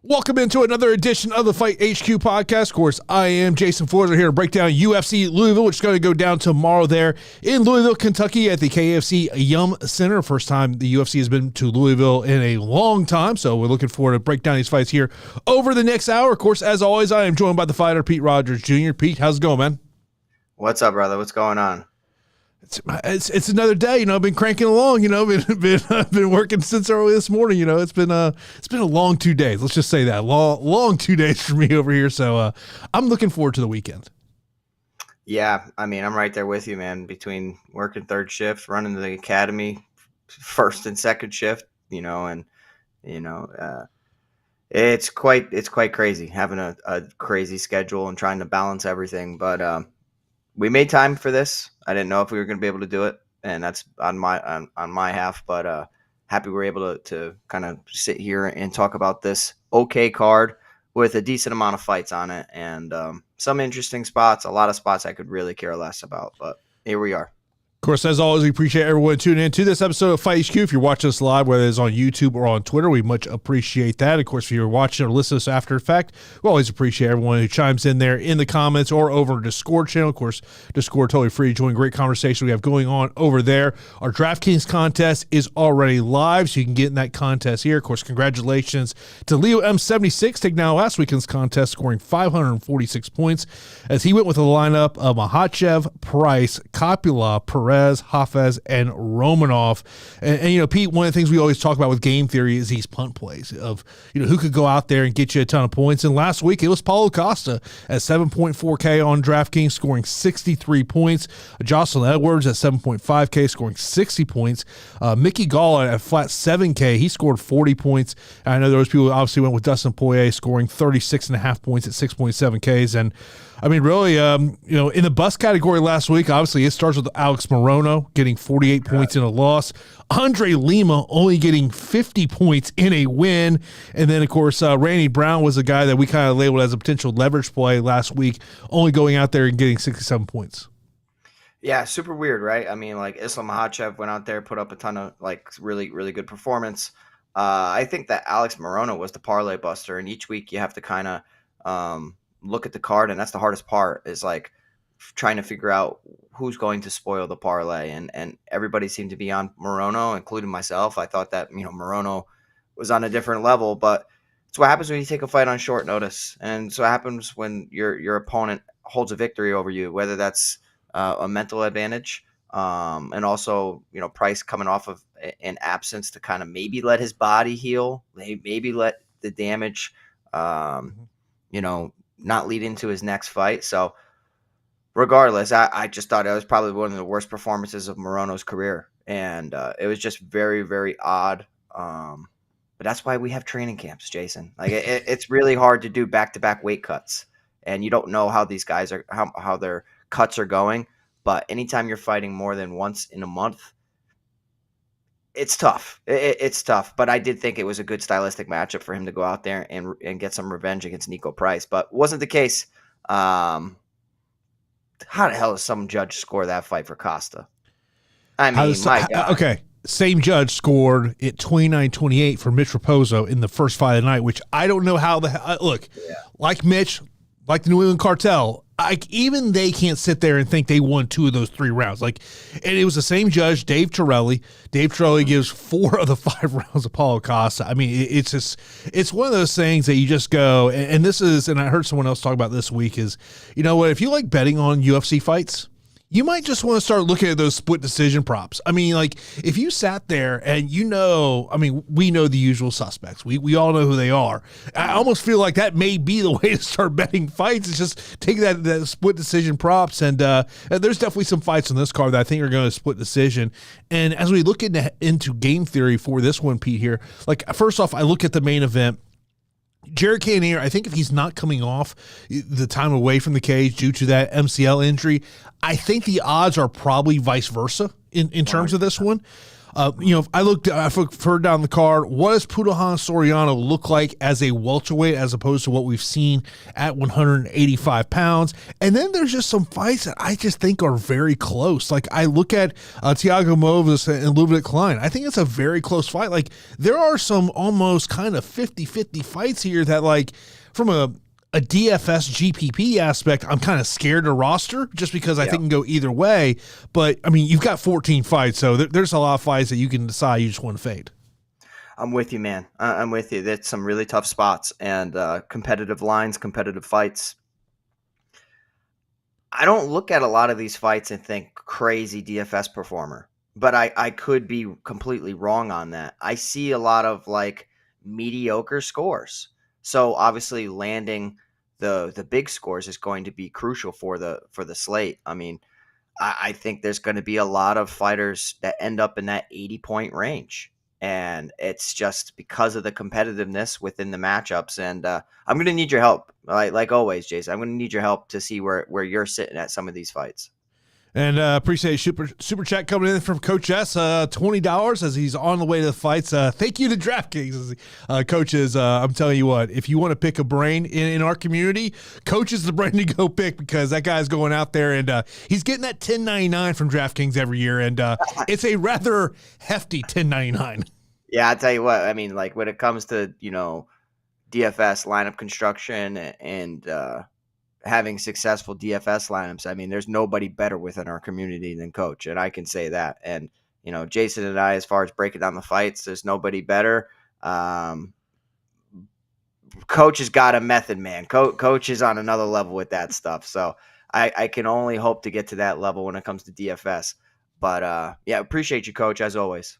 Welcome into another edition of the Fight HQ podcast. Of course, I am Jason Floyd. We're here to break down UFC Louisville, which is going to go down tomorrow there in Louisville, Kentucky at the KFC Yum Center. First time the UFC has been to Louisville in a long time, so we're looking forward to break down these fights here over the next hour. Of course, as always, I am joined by the fighter, Pete Rogers Jr. Pete, how's it going, man? What's up, brother? What's going on? It's another day, I've been cranking along, been working since early this morning, it's been a long 2 days. Let's just say that long 2 days for me over here. So I'm looking forward to the weekend. Yeah. I mean, I'm right there with you, man, between working third shift, running the academy, first and second shift, it's quite crazy having a crazy schedule and trying to balance everything. But, we made time for this. I didn't know if we were going to be able to do it, and that's on my half. But happy we're able to kind of sit here and talk about this okay card with a decent amount of fights on it and some interesting spots. A lot of spots I could really care less about, but here we are. Of course, as always, we appreciate everyone tuning in to this episode of Fight HQ. If you're watching us live, whether it's on YouTube or on Twitter, we much appreciate that. Of course, if you're watching or listening to us after the fact, we always appreciate everyone who chimes in there in the comments or over the Discord channel. Of course, Discord totally free to join. Great conversation we have going on over there. Our DraftKings contest is already live, so you can get in that contest here. Of course, congratulations to Leo M76, taking out last weekend's contest, scoring 546 points as he went with a lineup of Makhachev, Price, Coppola, Perez, Hafez, and Romanov. And Pete, one of the things we always talk about with game theory is these punt plays of, who could go out there and get you a ton of points. And last week it was Paulo Costa at 7.4K on DraftKings, scoring 63 points. Jocelyn Edwards at 7.5K, scoring 60 points. Mickey Gall at flat 7K, he scored 40 points. And I know those people obviously went with Dustin Poirier, scoring 36.5 points at 6.7Ks. And I mean, really, in the bust category last week, obviously it starts with Alex Morono getting 48 points in a loss. Andre Lima only getting 50 points in a win. And then, of course, Randy Brown was a guy that we kind of labeled as a potential leverage play last week, only going out there and getting 67 points. Yeah, super weird, right? I mean, Islam Makhachev went out there, put up a ton of, really, really good performance. I think that Alex Morono was the parlay buster, and each week you have to kind of look at the card, and that's the hardest part is trying to figure out who's going to spoil the parlay, and everybody seemed to be on Morono, including myself. I thought that Morono was on a different level, but it's what happens when you take a fight on short notice, and so what happens when your opponent holds a victory over you, whether that's a mental advantage, and also Price coming off of an absence to kind of maybe let his body heal, maybe let the damage not lead into his next fight. So regardless, I just thought it was probably one of the worst performances of Morono's career. And it was just very, very odd. But that's why we have training camps, Jason. It's really hard to do back-to-back weight cuts. And you don't know how these guys are, how their cuts are going. But anytime you're fighting more than once in a month, it's tough. It's tough, but I did think it was a good stylistic matchup for him to go out there and get some revenge against Nico Price, but wasn't the case. How the hell does some judge score that fight for Costa? I mean, my God. Okay, same judge scored it 29-28 for Mitch Raposo in the first fight of the night, which I don't know how look, like Mitch, like the New England Cartel, even they can't sit there and think they won 2 of those 3 rounds. And it was the same judge, Dave Torelli. Dave Torelli gives 4 of the 5 rounds of Paulo Costa. I mean, it's one of those things that you just go, and this is, and I heard someone else talk about this week is, if you like betting on UFC fights, you might just want to start looking at those split decision props. I mean, if you sat there and we know the usual suspects. We all know who they are. I almost feel like that may be the way to start betting fights. It's just take that split decision props. And there's definitely some fights on this card that I think are going to split decision. And as we look into game theory for this one, Pete, here, first off, I look at the main event. Jared Cannonier, I think if he's not coming off the time away from the cage due to that MCL injury, I think the odds are probably vice versa in terms of this one. I looked further down the card. What does Punahele Soriano look like as a welterweight as opposed to what we've seen at 185 pounds? And then there's just some fights that I just think are very close. Like I look at Thiago Moises and Ludovit Klein. I think it's a very close fight. Like there are some almost kind of 50-50 fights here that like from a DFS GPP aspect, I'm kind of scared to roster just because I think it can go either way. But, I mean, you've got 14 fights, so there's a lot of fights that you can decide you just want to fade. I'm with you, man. I'm with you. That's some really tough spots and competitive lines, competitive fights. I don't look at a lot of these fights and think crazy DFS performer, but I could be completely wrong on that. I see a lot of, like, mediocre scores. So obviously landing the big scores is going to be crucial for the slate. I mean, I think there's going to be a lot of fighters that end up in that 80-point range, and it's just because of the competitiveness within the matchups. And I'm going to need your help, like always, Jason. I'm going to need your help to see where you're sitting at some of these fights. And appreciate super chat coming in from Coach S, $20 as he's on the way to the fights. Thank you to DraftKings, coaches. I'm telling you what, if you want to pick a brain in our community, Coach is the brain to go pick because that guy's going out there and he's getting that $10.99 from DraftKings every year, and it's a rather hefty $10.99. Yeah, I'll tell you what. I mean, like when it comes to DFS lineup construction and having successful DFS lineups, I mean, there's nobody better within our community than Coach, and I can say that. And Jason and I, as far as breaking down the fights, there's nobody better. Coach has got a method, man. Coach is on another level with that stuff. So I can only hope to get to that level when it comes to DFS. But yeah, appreciate you, Coach, as always.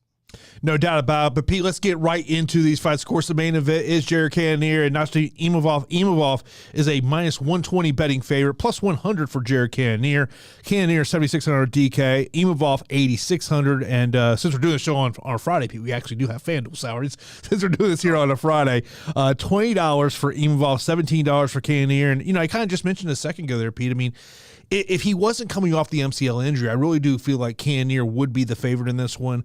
No doubt about it. But, Pete, let's get right into these fights. Of course, the main event is Jared Cannonier and Nassourdine Imavov. Imavov is a minus 120 betting favorite, plus 100 for Jared Cannonier. Cannonier, 7,600 DK. Imavov, 8,600. And since we're doing the show on Friday, Pete, we actually do have FanDuel salaries. Since we're doing this here on a Friday, $20 for Imavov, $17 for Cannonier. And, I kind of just mentioned a second ago there, Pete. I mean, if he wasn't coming off the MCL injury, I really do feel like Cannonier would be the favorite in this one.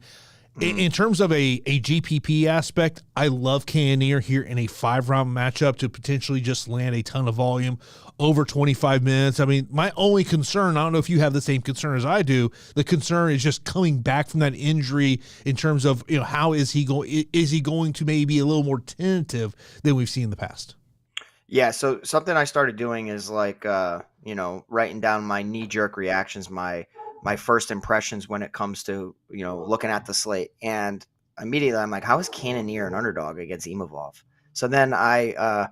In terms of a GPP aspect, I love Cannonier here in a 5-round matchup to potentially just land a ton of volume over 25 minutes. I mean, my only concern, I don't know if you have the same concern as I do, the concern is just coming back from that injury in terms of, how is he going to maybe be a little more tentative than we've seen in the past? Yeah, so something I started doing is like, writing down my knee-jerk reactions, my first impressions when it comes to, looking at the slate. And immediately I'm like, how is Cannonier an underdog against Imavov? So then I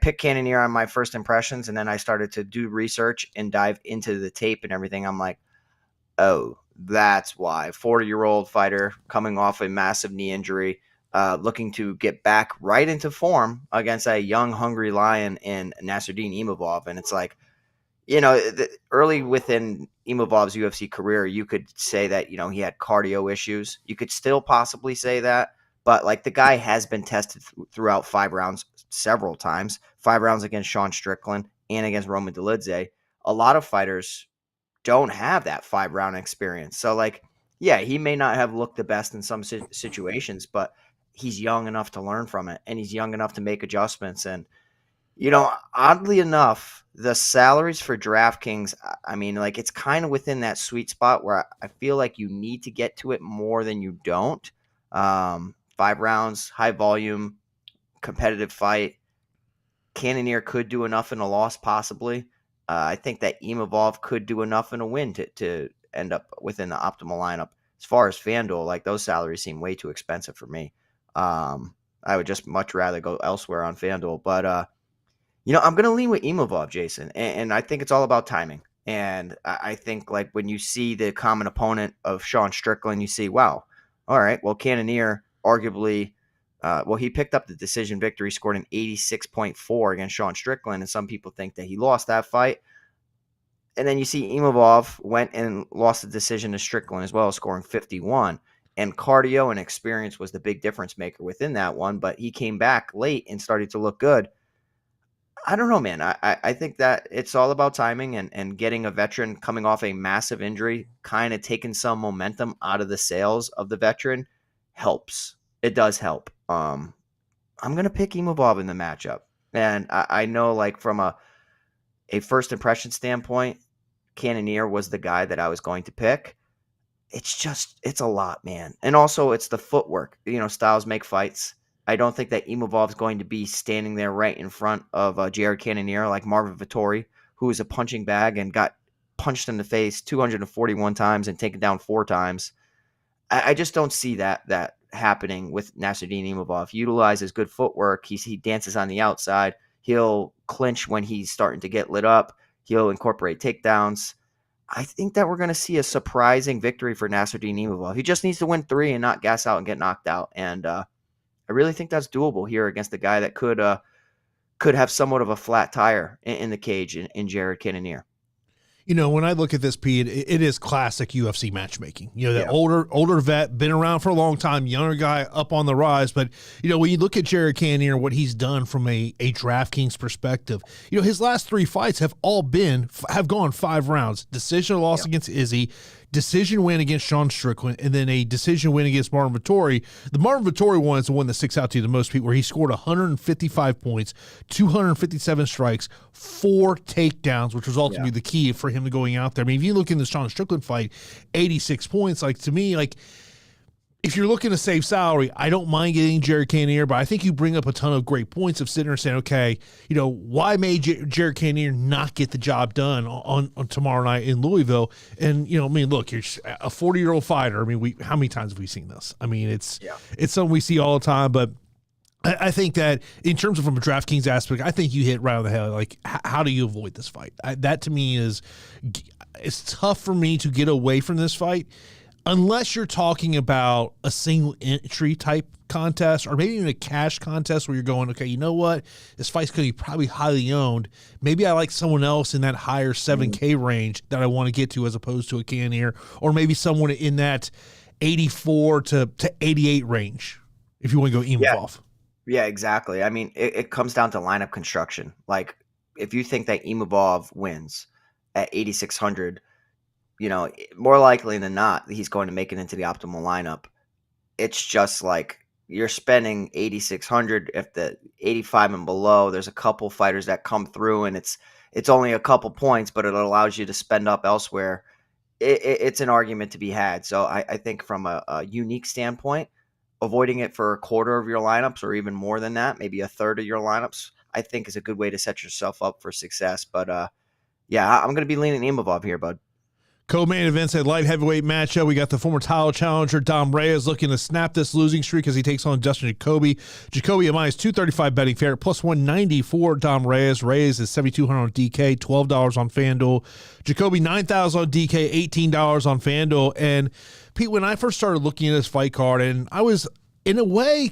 picked Cannonier on my first impressions, and then I started to do research and dive into the tape and everything. I'm like, oh, that's why. 40-year-old fighter coming off a massive knee injury, looking to get back right into form against a young, hungry lion in Nassourdine Imavov. And it's like, early within Imavov's UFC career, you could say that, he had cardio issues. You could still possibly say that, but like the guy has been tested throughout 5 rounds several times, 5 rounds against Sean Strickland and against Roman Dolidze. A lot of fighters don't have that 5-round experience. So like, yeah, he may not have looked the best in some situations, but he's young enough to learn from it, and he's young enough to make adjustments. And, oddly enough, the salaries for DraftKings, I mean, like it's kind of within that sweet spot where I feel like you need to get to it more than you don't. 5 rounds, high volume, competitive fight. Cannonier could do enough in a loss, possibly. I think that Imavov could do enough in a win to end up within the optimal lineup. As far as FanDuel, like those salaries seem way too expensive for me. I would just much rather go elsewhere on FanDuel. But, I'm going to lean with Imavov, Jason, and I think it's all about timing. And I think like when you see the common opponent of Sean Strickland, you see, wow, all right, well, Cannonier arguably, he picked up the decision victory, scored an 86.4 against Sean Strickland, and some people think that he lost that fight. And then you see Imavov went and lost the decision to Strickland as well, scoring 51. And cardio and experience was the big difference maker within that one, but he came back late and started to look good. I don't know, man. I think that it's all about timing and getting a veteran coming off a massive injury, kind of taking some momentum out of the sails of the veteran helps. It does help. I'm gonna pick Imavov in the matchup, and I know like from a first impression standpoint, Cannonier was the guy that I was going to pick. It's a lot, man. And also it's the footwork. Styles make fights. I don't think that Imavov is going to be standing there right in front of Jared Cannonier like Marvin Vettori, who is a punching bag and got punched in the face 241 times and taken down 4 times. I just don't see that happening with Nassourdine Imavov. He utilizes good footwork. He dances on the outside. He'll clinch when he's starting to get lit up. He'll incorporate takedowns. I think that we're going to see a surprising victory for Nassourdine Imavov. He just needs to win 3 and not gas out and get knocked out. And I really think that's doable here against a guy that could have somewhat of a flat tire in the cage in Jared Cannonier. When I look at this, Pete, it is classic UFC matchmaking. The Yeah. older vet, been around for a long time, younger guy up on the rise. But, when you look at Jared Cannonier, what he's done from a DraftKings perspective, his last 3 fights have gone 5 rounds. Decision loss against Izzy, decision win against Sean Strickland, and then a decision win against Marvin Vettori. The Marvin Vettori one is the one that sticks out to you the most, Pete, where he scored 155 points, 257 strikes, 4 takedowns, which was ultimately the key for him to going out there. I mean, if you look in the Sean Strickland fight, 86 points, like to me, like if you're looking to save salary, I don't mind getting Jared Cannonier, but I think you bring up a ton of great points of sitting there saying, okay, why may Jared Cannonier not get the job done on tomorrow night in Louisville? And, look, you're a 40-year-old fighter. I mean, how many times have we seen this? I mean, it's something we see all the time, but I think that in terms of from a DraftKings aspect, I think you hit right on the head. Like, how do you avoid this fight? That to me it's tough for me to get away from this fight. Unless you're talking about a single entry type contest or maybe even a cash contest where you're going, okay, you know what? This fight's going to be probably highly owned. Maybe I like someone else in that higher 7K range that I want to get to as opposed to a Cannonier, or maybe someone in that 84 to 88 range if you want to go Imavov. Yeah, exactly. I mean, it comes down to lineup construction. Like, if you think that Imavov wins at 8,600, more likely than not, he's going to make it into the optimal lineup. It's just like you're spending 8,600. If the 85 and below, there's a couple fighters that come through, and it's only a couple points, but it allows you to spend up elsewhere. It's an argument to be had. So I think from a unique standpoint, avoiding it for a quarter of your lineups or even more than that, maybe a third of your lineups, I think is a good way to set yourself up for success. But I'm going to be leaning Imavov here, bud. Co-main events at light heavyweight matchup. We got the former title challenger Dom Reyes looking to snap this losing streak as he takes on Dustin Jacoby. Jacoby at minus 235 betting favorite, plus 190 for Dom Reyes. Reyes is 7,200 on DK, $12 on FanDuel. Jacoby 9,000 on DK, $18 on FanDuel. And Pete, when I first started looking at this fight card, and I was in a way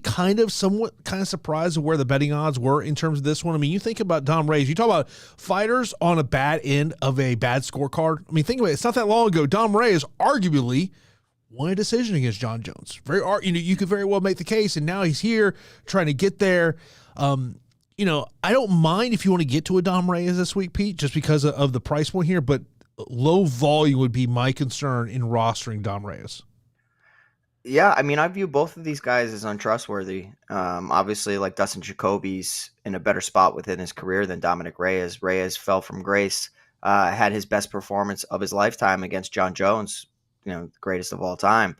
somewhat surprised at where the betting odds were in terms of this one. I mean, you think about Dom Reyes, you talk about fighters on a bad end of a bad scorecard. I mean, think about it. It's not that long ago. Dom Reyes arguably won a decision against John Jones. You could very well make the case, and now he's here trying to get there. I don't mind if you want to get to a Dom Reyes this week, Pete, just because of the price point here, but low volume would be my concern in rostering Dom Reyes. Yeah, I mean, I view both of these guys as untrustworthy. Obviously, like Dustin Jacoby's in a better spot within his career than Dominick Reyes. Reyes fell from grace, had his best performance of his lifetime against John Jones, the greatest of all time.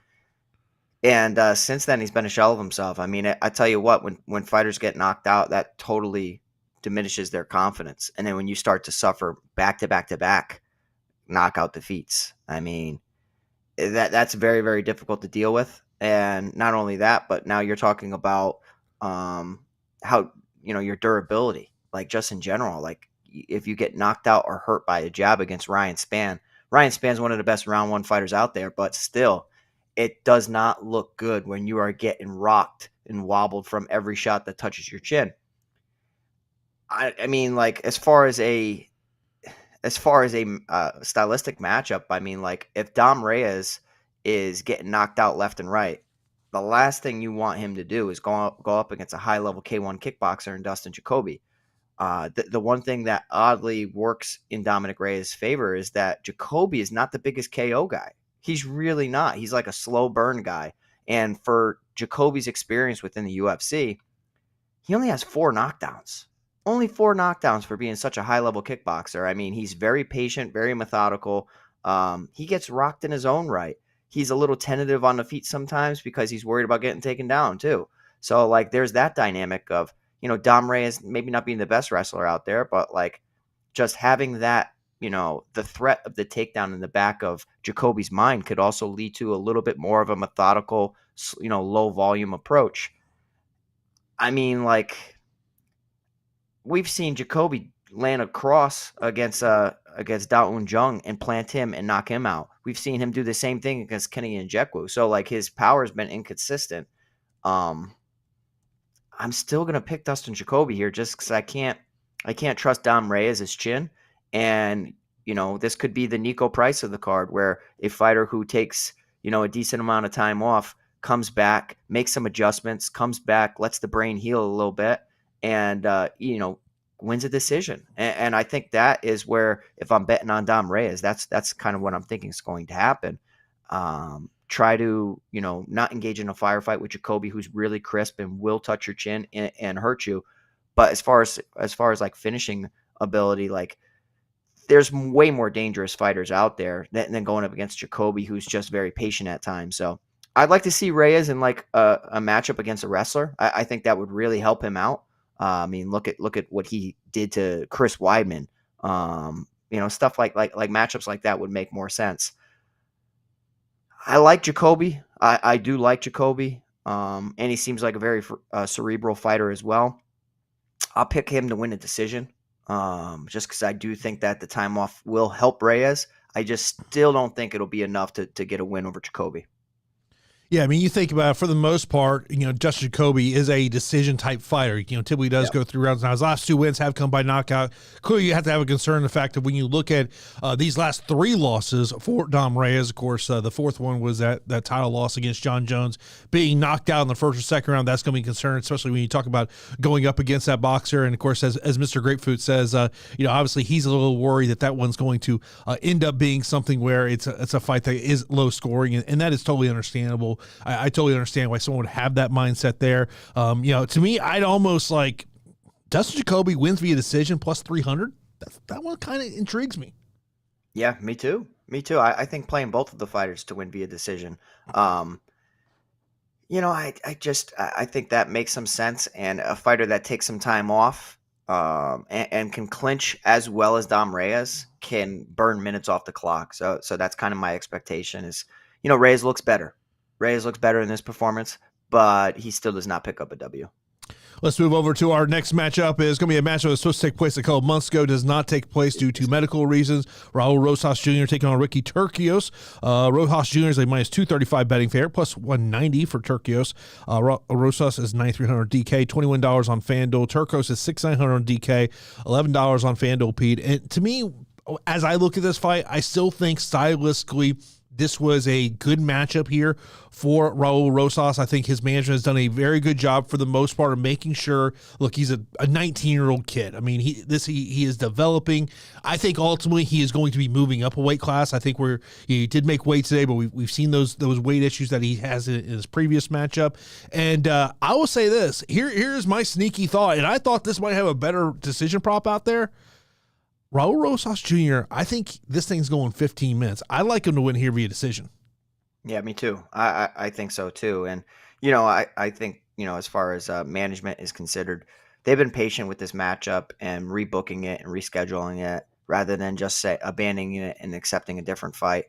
And since then, he's been a shell of himself. I mean, I tell you what, when fighters get knocked out, that totally diminishes their confidence. And then when you start to suffer back-to-back-to-back knockout defeats, I mean, that's very, very difficult to deal with. And not only that, but now you're talking about how, your durability, like just in general, like if you get knocked out or hurt by a jab against Ryan Span's one of the best round 1 fighters out there, but still it does not look good when you are getting rocked and wobbled from every shot that touches your chin. I mean, like as far as a stylistic matchup, I mean, like if Dom Reyes is getting knocked out left and right, the last thing you want him to do is go up against a high-level K1 kickboxer in Dustin Jacoby. The one thing that oddly works in Dominick Reyes' favor is that Jacoby is not the biggest KO guy. He's really not. He's like a slow burn guy. And for Jacoby's experience within the UFC, he only has 4 knockdowns. Only 4 knockdowns for being such a high-level kickboxer. I mean, he's very patient, very methodical. He gets rocked in his own right. He's a little tentative on the feet sometimes because he's worried about getting taken down too. So, like, there's that dynamic of, Dom Reyes maybe not being the best wrestler out there, but, like, just having that, the threat of the takedown in the back of Jacoby's mind could also lead to a little bit more of a methodical, low-volume approach. I mean, like, we've seen Jacoby land a cross against Daun Jung and plant him and knock him out. We've seen him do the same thing against Kenny and Jekwu. So, like, his power has been inconsistent. I'm still gonna pick Dustin Jacoby here just because I can't trust Dom Reyes' chin. And, this could be the Nico Price of the card, where a fighter who takes, a decent amount of time off comes back, makes some adjustments, comes back, lets the brain heal a little bit, and wins a decision. And I think that is where, if I'm betting on Dom Reyes, that's kind of what I'm thinking is going to happen. Try to not engage in a firefight with Jacoby, who's really crisp and will touch your chin and hurt you. But as far as like finishing ability, like, there's way more dangerous fighters out there than going up against Jacoby, who's just very patient at times. So I'd like to see Reyes in like a matchup against a wrestler. I think that would really help him out. I mean, look at what he did to Chris Weidman. Stuff like matchups like that would make more sense. I like Jacoby. I do like Jacoby. And he seems like a very cerebral fighter as well. I'll pick him to win a decision. Just because I do think that the time off will help Reyes. I just still don't think it'll be enough to get a win over Jacoby. Yeah, I mean, you think about it, for the most part, Justin Jacoby is a decision-type fighter. Typically does go through rounds. Now, his last 2 wins have come by knockout. Clearly, you have to have a concern in the fact that when you look at these last 3 losses for Dom Reyes, of course, the 4th one was that title loss against John Jones, being knocked out in the 1st or 2nd round. That's going to be a concern, especially when you talk about going up against that boxer. And, of course, as Mr. Grapefruit says, obviously he's a little worried that one's going to end up being something where it's a fight that is low-scoring, and that is totally understandable. I totally understand why someone would have that mindset there. To me, I'd almost like Dustin Jacoby wins via decision plus 300. That one kind of intrigues me. Yeah, me too. I think playing both of the fighters to win via decision. I think that makes some sense. And a fighter that takes some time off and can clinch as well as Dom Reyes can burn minutes off the clock. So that's kind of my expectation is, Reyes looks better. Reyes looks better in this performance, but he still does not pick up a W. Let's move over to our next matchup. It's going to be a matchup that was supposed to take place a couple months ago. Does not take place due to medical reasons. Raul Rosas Jr. taking on Ricky Turcios. Rosas Jr. is a minus 235 betting favorite, plus 190 for Turcios. Rosas is 9,300 DK, $21 on FanDuel. Turcios is 6,900 on DK, $11 on FanDuel, Pete. And to me, as I look at this fight, I still think stylistically this was a good matchup here for Raul Rosas. I think his management has done a very good job for the most part of making sure, look, he's a 19-year-old kid. I mean, he is developing. I think ultimately he is going to be moving up a weight class. I think he did make weight today, but we've seen those weight issues that he has in his previous matchup. And I will say this, here's my sneaky thought, and I thought this might have a better decision prop out there. Raul Rosas Jr., I think this thing's going 15 minutes. I like him to win here via decision. Yeah, me too. I think so too. And, I think, as far as management is considered, they've been patient with this matchup and rebooking it and rescheduling it rather than just abandoning it and accepting a different fight.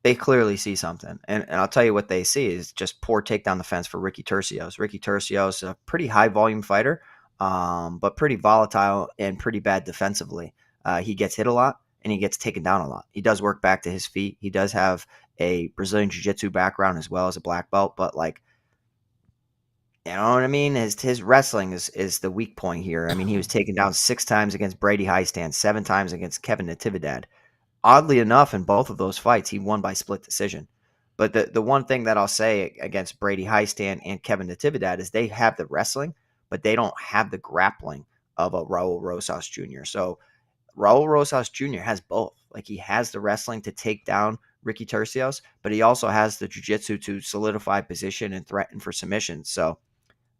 They clearly see something. And I'll tell you what they see is just poor takedown defense for Ricky Turcios. Ricky Turcios is a pretty high volume fighter, but pretty volatile and pretty bad defensively. He gets hit a lot and he gets taken down a lot. He does work back to his feet. He does have a Brazilian Jiu-Jitsu background as well as a black belt, but like, you know what I mean? His wrestling is the weak point here. I mean, he was taken down 6 times against Brady Highstand, 7 times against Kevin Natividad. Oddly enough, in both of those fights, he won by split decision. But the one thing that I'll say against Brady Highstand and Kevin Natividad is they have the wrestling, but they don't have the grappling. of a Raul Rosas Jr. So Raul Rosas Jr. has both. Like, he has the wrestling to take down Ricky Turcios, but he also has the jiu-jitsu to solidify position and threaten for submission. So,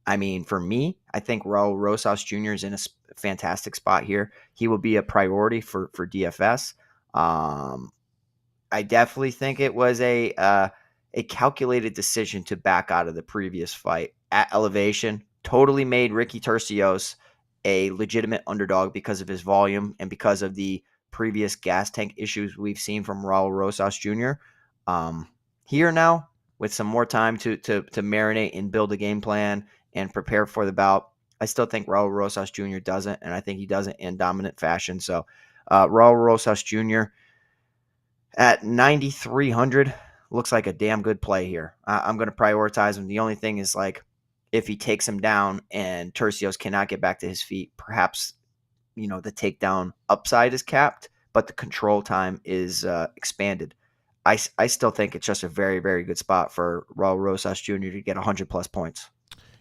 I mean, for me, I think Raul Rosas Jr. is in a fantastic spot here. He will be a priority for DFS. I definitely think it was a calculated decision to back out of the previous fight at elevation. Totally made Ricky Turcios a legitimate underdog because of his volume and because of the previous gas tank issues we've seen from Raul Rosas Jr. Here now, with some more time to marinate and build a game plan and prepare for the bout, I still think Raul Rosas Jr. doesn't, and I think he does it in dominant fashion. So Raul Rosas Jr. at 9,300 looks like a damn good play here. I'm going to prioritize him. The only thing is, like, if he takes him down and Turcios cannot get back to his feet, perhaps, the takedown upside is capped, but the control time is expanded. I still think it's just a very, very good spot for Raul Rosas Jr. to get 100-plus points.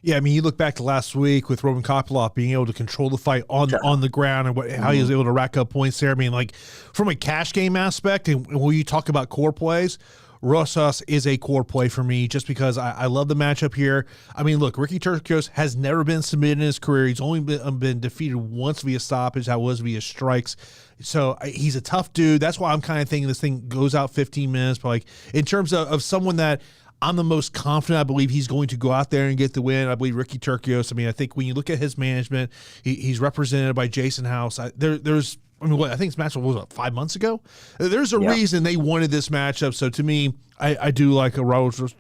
Yeah, I mean, you look back to last week with Roman Kopylov being able to control the fight on the ground and how he was able to rack up points there. I mean, like, from a cash game aspect, and when you talk about core plays, Rosas is a core play for me just because I love the matchup here. I mean, look, Ricky Turcios has never been submitted in his career. He's only been defeated once via stoppage. That was via strikes. So he's a tough dude. That's why I'm kind of thinking this thing goes out 15 minutes. But, like, in terms of someone that I'm the most confident, I believe he's going to go out there and get the win. I believe Ricky Turcios. I mean, I think when you look at his management, he's represented by Jason House. I think this matchup was 5 months ago. There's a reason they wanted this matchup. So to me, I do like a Rosas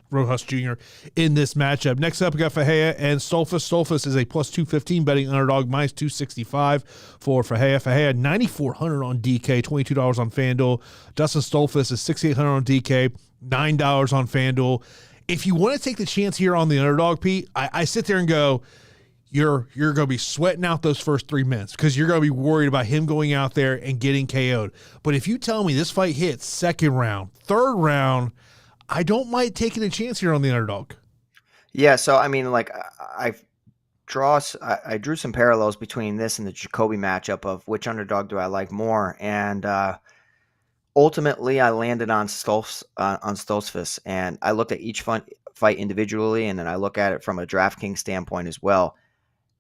Jr. in this matchup. Next up, we got Ferreira and Stoltzfus. Stoltzfus is a plus 215 betting underdog, minus 265 for Ferreira. Ferreira 9,400 on DK, $22 on FanDuel. Dustin Stoltzfus is 6,800 on DK, $9 on FanDuel. If you want to take the chance here on the underdog, Pete, I sit there and go, you're going to be sweating out those first 3 minutes because you're going to be worried about him going out there and getting KO'd. But if you tell me this fight hits second round, third round, I don't mind taking a chance here on the underdog. Yeah, so I mean, like, I drew some parallels between this and the Jacoby matchup of which underdog do I like more, and ultimately I landed on Stoltzfus, and I looked at each fight individually, and then I look at it from a DraftKings standpoint as well.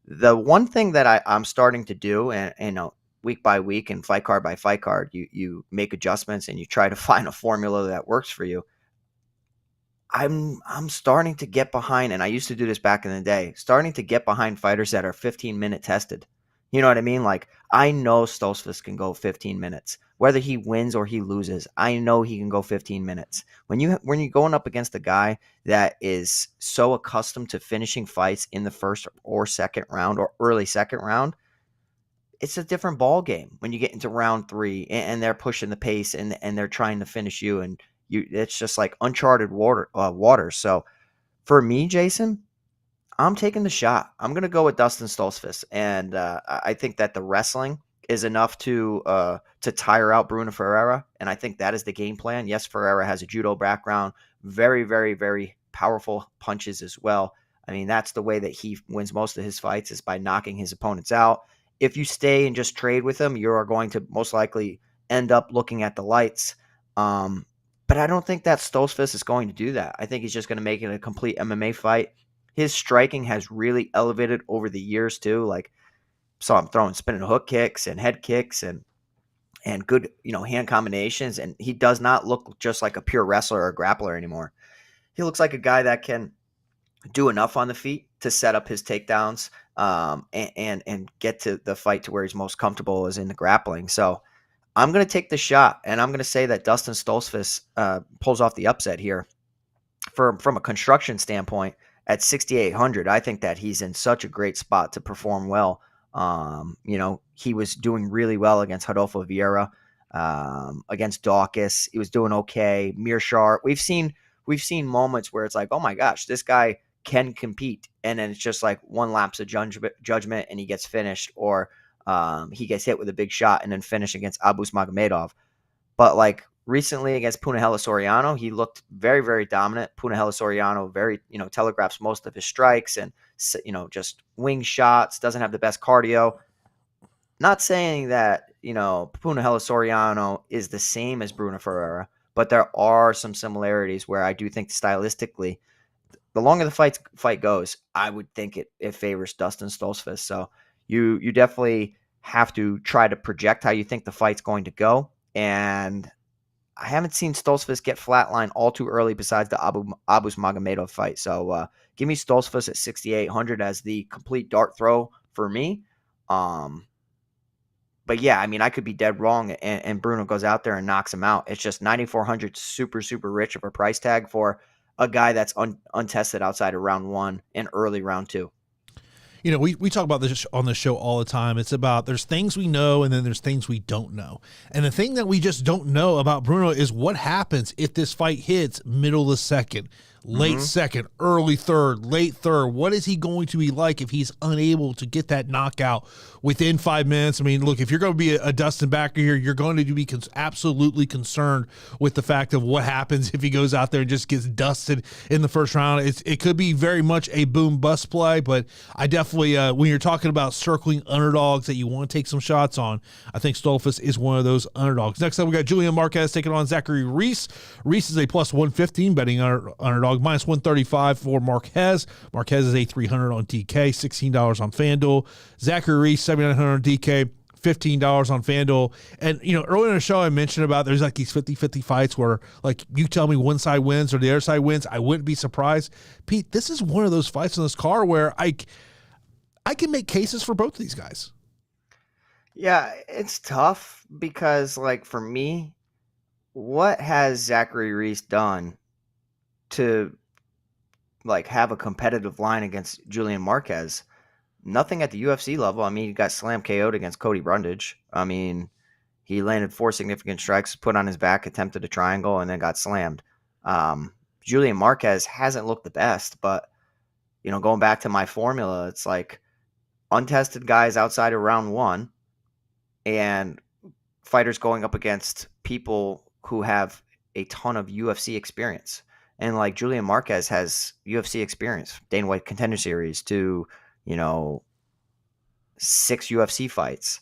The one thing that I'm starting to do, and week by week and fight card by fight card, you make adjustments and you try to find a formula that works for you. I'm starting to get behind, and I used to do this back in the day, starting to get behind fighters that are 15-minute tested. You know what I mean? Like, I know Stoltzfus can go 15 minutes. Whether he wins or he loses, I know he can go 15 minutes. When you're going up against a guy that is so accustomed to finishing fights in the first or second round or early second round, it's a different ball game when you get into round 3 and they're pushing the pace and they're trying to finish you, and it's just like uncharted water. So for me, Jason, I'm taking the shot. I'm going to go with Dustin Stoltzfus, and I think that the wrestling is enough to tire out Bruno Ferreira, and I think that is the game plan. Yes, Ferreira has a judo background, very, very, very powerful punches as well. I mean, that's the way that he wins most of his fights, is by knocking his opponents out. If you stay and just trade with him, you are going to most likely end up looking at the lights. But I don't think that Stoltzfus is going to do that. I think he's just going to make it a complete MMA fight. His striking has really elevated over the years too. Like, saw him throwing spinning hook kicks and head kicks and good, hand combinations. And he does not look just like a pure wrestler or grappler anymore. He looks like a guy that can do enough on the feet to set up his takedowns, and get to the fight to where he's most comfortable is in the grappling. So I'm going to take the shot, and I'm going to say that Dustin Stoltzfus pulls off the upset here. From a construction standpoint, at 6,800, I think that he's in such a great spot to perform well. He was doing really well against Rodolfo Vieira, against Dawkins. He was doing okay. Mearshart. We've seen moments where it's like, oh my gosh, this guy can compete, and then it's just like one lapse of judgment, and he gets finished, or he gets hit with a big shot and then finish against Abus Magomedov. But like recently against Punahele Soriano, he looked very, very dominant. Punahele Soriano very, telegraphs most of his strikes and, just wing shots, doesn't have the best cardio. Not saying that, Punahele Soriano is the same as Bruno Ferreira, but there are some similarities where I do think stylistically, the longer the fight goes, I would think it favors Dustin Stoltzfus. So you definitely have to try to project how you think the fight's going to go. And I haven't seen Stoltzfus get flatlined all too early besides the Abus Magomedov fight. So give me Stoltzfus at 6,800 as the complete dart throw for me. Um, but yeah, I mean, I could be dead wrong, and Brunno goes out there and knocks him out. It's just 9,400, super, super rich of a price tag for a guy that's untested outside of round one and early round two. We talk about this on the show all the time. It's about there's things we know and then there's things we don't know. And the thing that we just don't know about Brunno is what happens if this fight hits middle of the second, late second, early third, late third. What is he going to be like if he's unable to get that knockout within 5 minutes? I mean, look, if you're going to be a Dustin backer here, you're going to be absolutely concerned with the fact of what happens if he goes out there and just gets dusted in the first round. It could be very much a boom bust play, but I definitely, when you're talking about circling underdogs that you want to take some shots on, I think Stoltzfus is one of those underdogs. Next up, we got Julian Marquez taking on Zachary Reese. Reese is a plus 115 betting underdog, minus 135 for Marquez. Marquez is a 300 on DK, $16 on FanDuel. Zachary Reese, 7,900 on DK. $15 on FanDuel. And, earlier in the show, I mentioned about there's like these 50-50 fights where, like, you tell me one side wins or the other side wins. I wouldn't be surprised. Pete, this is one of those fights in this car where I can make cases for both of these guys. Yeah, it's tough because, like, for me, what has Zachary Reese done to, like, have a competitive line against Julian Marquez? Nothing at the UFC level. I mean, he got slam KO'd against Cody Brundage. I mean, he landed 4 significant strikes, put on his back, attempted a triangle, and then got slammed. Julian Marquez hasn't looked the best, but, going back to my formula, it's like untested guys outside of round one and fighters going up against people who have a ton of UFC experience. And like Julian Marquez has UFC experience, Dana White Contender Series to, 6 UFC fights.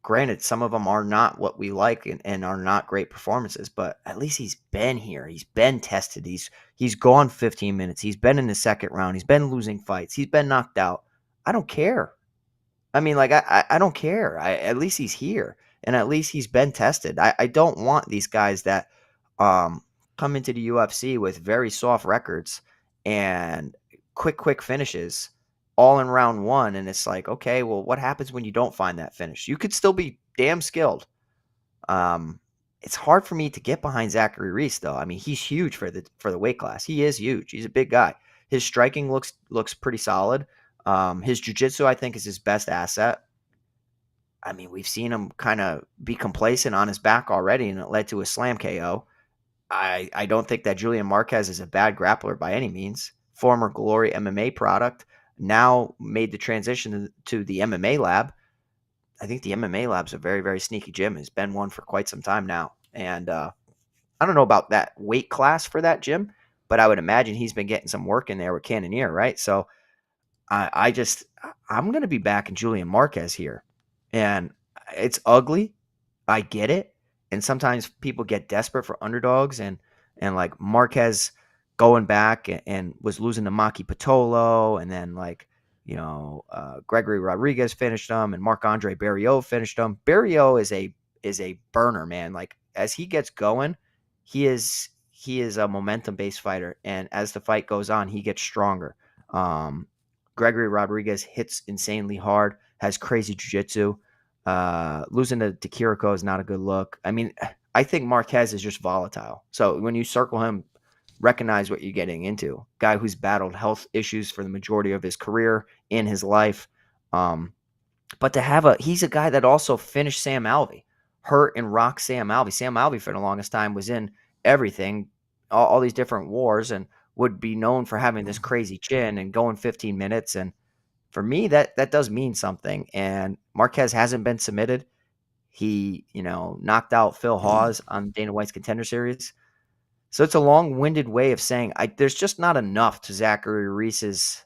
Granted, some of them are not what we like and are not great performances, but at least he's been here. He's been tested. He's gone 15 minutes. He's been in the second round. He's been losing fights. He's been knocked out. I don't care. I mean, like, I don't care. At least he's here, and at least he's been tested. I don't want these guys that come into the UFC with very soft records and quick finishes all in round one, and it's like, okay, well, what happens when you don't find that finish? You could still be damn skilled. It's hard for me to get behind Zachary Reese, though. I mean, he's huge for the weight class. He is huge. He's a big guy. His striking looks pretty solid. His jiu-jitsu, I think, is his best asset. I mean, we've seen him kind of be complacent on his back already, and it led to a slam KO. I don't think that Julian Marquez is a bad grappler by any means. Former Glory MMA product, now made the transition to the MMA lab. I think the MMA lab's a very, very sneaky gym. Has been one for quite some time now. And I don't know about that weight class for that gym, but I would imagine he's been getting some work in there with Cannonier, right? So I'm going to be back in Julian Marquez here. And it's ugly. I get it. And sometimes people get desperate for underdogs and like Marquez going back and was losing to Maki Pitolo, and then Gregory Rodriguez finished him, and Marc-Andre Barriault finished him. Barriault is a burner, man. Like, as he gets going, he is a momentum-based fighter, and as the fight goes on, he gets stronger. Gregory Rodriguez hits insanely hard, has crazy jiu-jitsu. Losing to Kiriko is not a good look. I mean, I think Marquez is just volatile. So when you circle him, recognize what you're getting into. Guy who's battled health issues for the majority of his career in his life. But he's a guy that also finished Sam Alvey, hurt and rocked Sam Alvey. Sam Alvey for the longest time was in everything, all these different wars, and would be known for having this crazy chin and going 15 minutes. And for me, that does mean something. And Marquez hasn't been submitted. He, knocked out Phil Hawes on Dana White's Contender Series. So it's a long-winded way of saying there's just not enough to Zachary Reese's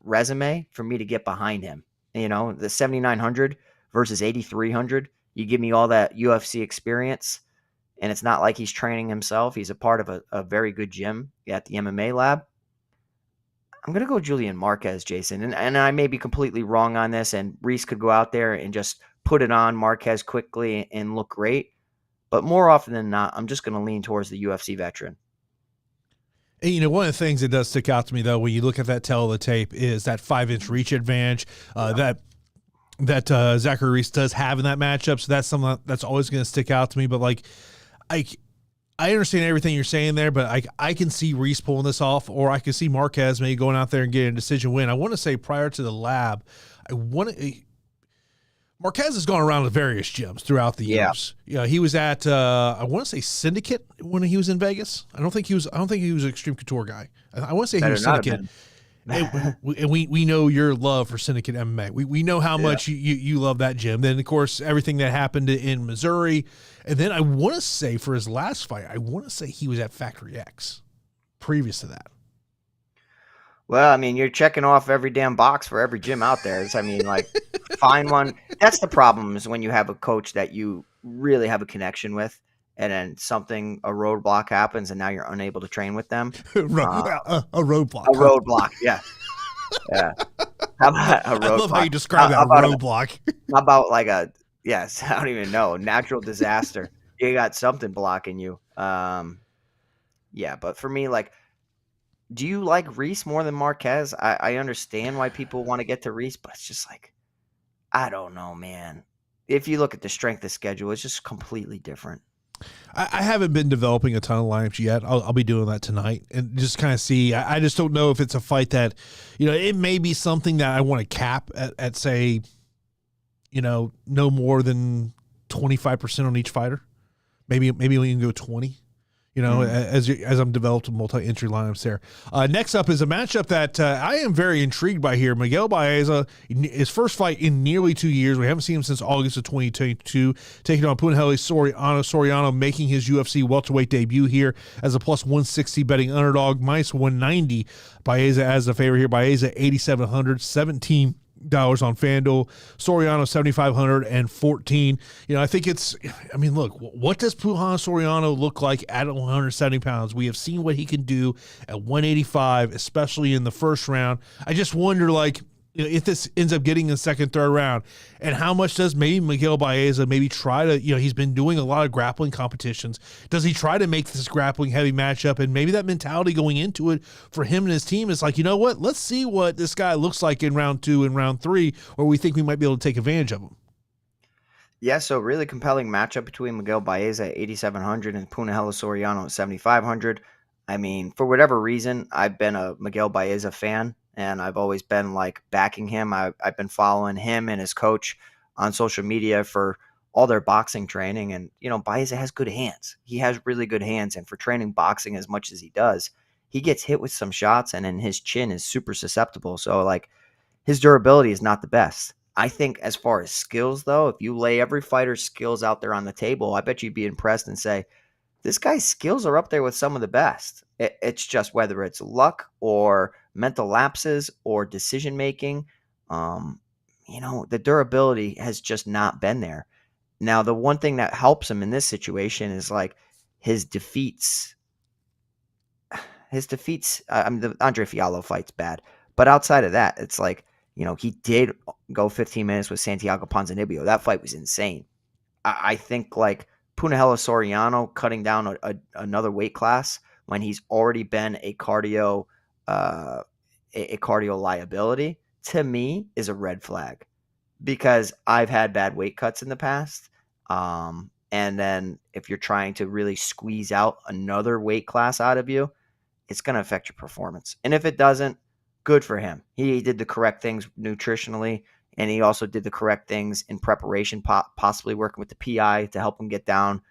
resume for me to get behind him. The 7,900 versus 8,300. You give me all that UFC experience, and it's not like he's training himself. He's a part of a very good gym at the MMA lab. I'm going to go Julian Marquez, Jason. And I may be completely wrong on this, and Reese could go out there and just put it on Marquez quickly and look great. But more often than not, I'm just going to lean towards the UFC veteran. And, one of the things that does stick out to me, though, when you look at that tail of the tape is that 5-inch reach advantage that Zachary Reese does have in that matchup. So that's something that's always going to stick out to me. But, I understand everything you're saying there, but I can see Reese pulling this off, or I can see Marquez maybe going out there and getting a decision win. I want to say prior to the lab, Marquez has gone around to various gyms throughout the years. Yeah, he was at I want to say Syndicate when he was in Vegas. I don't think he was an Extreme Couture guy. I want to say he was Syndicate. And we know your love for Syndicate MMA. We know how much you love that gym. Then, of course, everything that happened in Missouri. And then I want to say for his last fight, I want to say he was at Factory X previous to that. Well, I mean, you're checking off every damn box for every gym out there. Find one. That's the problem, is when you have a coach that you really have a connection with, and then a roadblock happens, and now you're unable to train with them. A roadblock. A roadblock, yeah. Yeah. How about a roadblock? I love how you describe that, roadblock. How about yes, I don't even know, natural disaster. You got something blocking you. Yeah, but for me, do you like Reese more than Marquez? I understand why people want to get to Reese, but it's just I don't know, man. If you look at the strength of schedule, it's just completely different. I haven't been developing a ton of lineups yet. I'll be doing that tonight and just kind of see. I just don't know if it's a fight that, it may be something that I want to cap at say, no more than 25% on each fighter. Maybe we can go 20. As I'm developing multi-entry lineups there. Next up is a matchup that I am very intrigued by here. Miguel Baeza, his first fight in nearly 2 years. We haven't seen him since August of 2022, taking on Punahele Soriano, making his UFC welterweight debut here as a plus 160 betting underdog, minus 190. Baeza as a favorite here. Baeza 8,700, 17 dollars on FanDuel. Soriano 7,514. I think look, what does Punahele Soriano look like at 170 pounds? We have seen what he can do at 185, especially in the first round. I just wonder, if this ends up getting in the second, third round, and how much does maybe Miguel Baeza maybe try to, he's been doing a lot of grappling competitions. Does he try to make this grappling heavy matchup? And maybe that mentality going into it for him and his team is you know what? Let's see what this guy looks like in round 2 and round 3, where we think we might be able to take advantage of him. Yeah, so really compelling matchup between Miguel Baeza at 8,700 and Punahele Soriano at 7,500. I mean, for whatever reason, I've been a Miguel Baeza fan, and I've always been backing him. I've been following him and his coach on social media for all their boxing training. And, Baeza has good hands. He has really good hands. And for training boxing as much as he does, he gets hit with some shots, and then his chin is super susceptible. So his durability is not the best. I think as far as skills, though, if you lay every fighter's skills out there on the table, I bet you'd be impressed and say, this guy's skills are up there with some of the best. It's just whether it's luck or mental lapses or decision-making, the durability has just not been there. Now, the one thing that helps him in this situation is his defeats. The Andre Fiallo fight's bad. But outside of that, it's he did go 15 minutes with Santiago Ponzinibbio. That fight was insane. I think Punahele Soriano cutting down another weight class when he's already been a cardio liability, to me, is a red flag, because I've had bad weight cuts in the past. And then if you're trying to really squeeze out another weight class out of you, it's going to affect your performance. And if it doesn't, good for him. He did the correct things nutritionally, and he also did the correct things in preparation, possibly working with the PI to help him get down.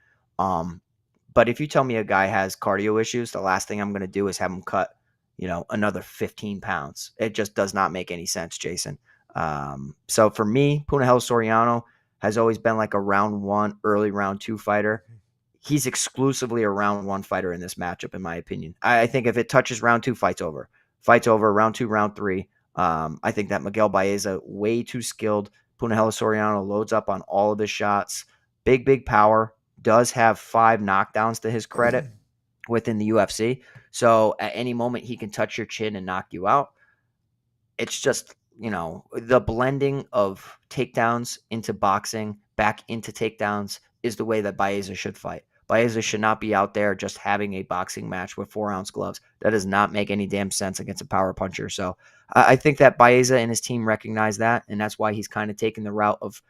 But if you tell me a guy has cardio issues, the last thing I'm going to do is have him cut, another 15 pounds. It just does not make any sense, Jason. So for me, Punahele Soriano has always been a round 1, early round 2 fighter. He's exclusively a round 1 fighter in this matchup, in my opinion. I think if it touches round 2, fight's over. Round 2, round 3. I think that Miguel Baeza, way too skilled, Punahele Soriano loads up on all of his shots. Big power. Does have 5 knockdowns to his credit within the UFC. So at any moment, he can touch your chin and knock you out. It's just, the blending of takedowns into boxing, back into takedowns is the way that Baeza should fight. Baeza should not be out there just having a boxing match with 4-ounce gloves. That does not make any damn sense against a power puncher. So I think that Baeza and his team recognize that, and that's why he's kind of taking the route of,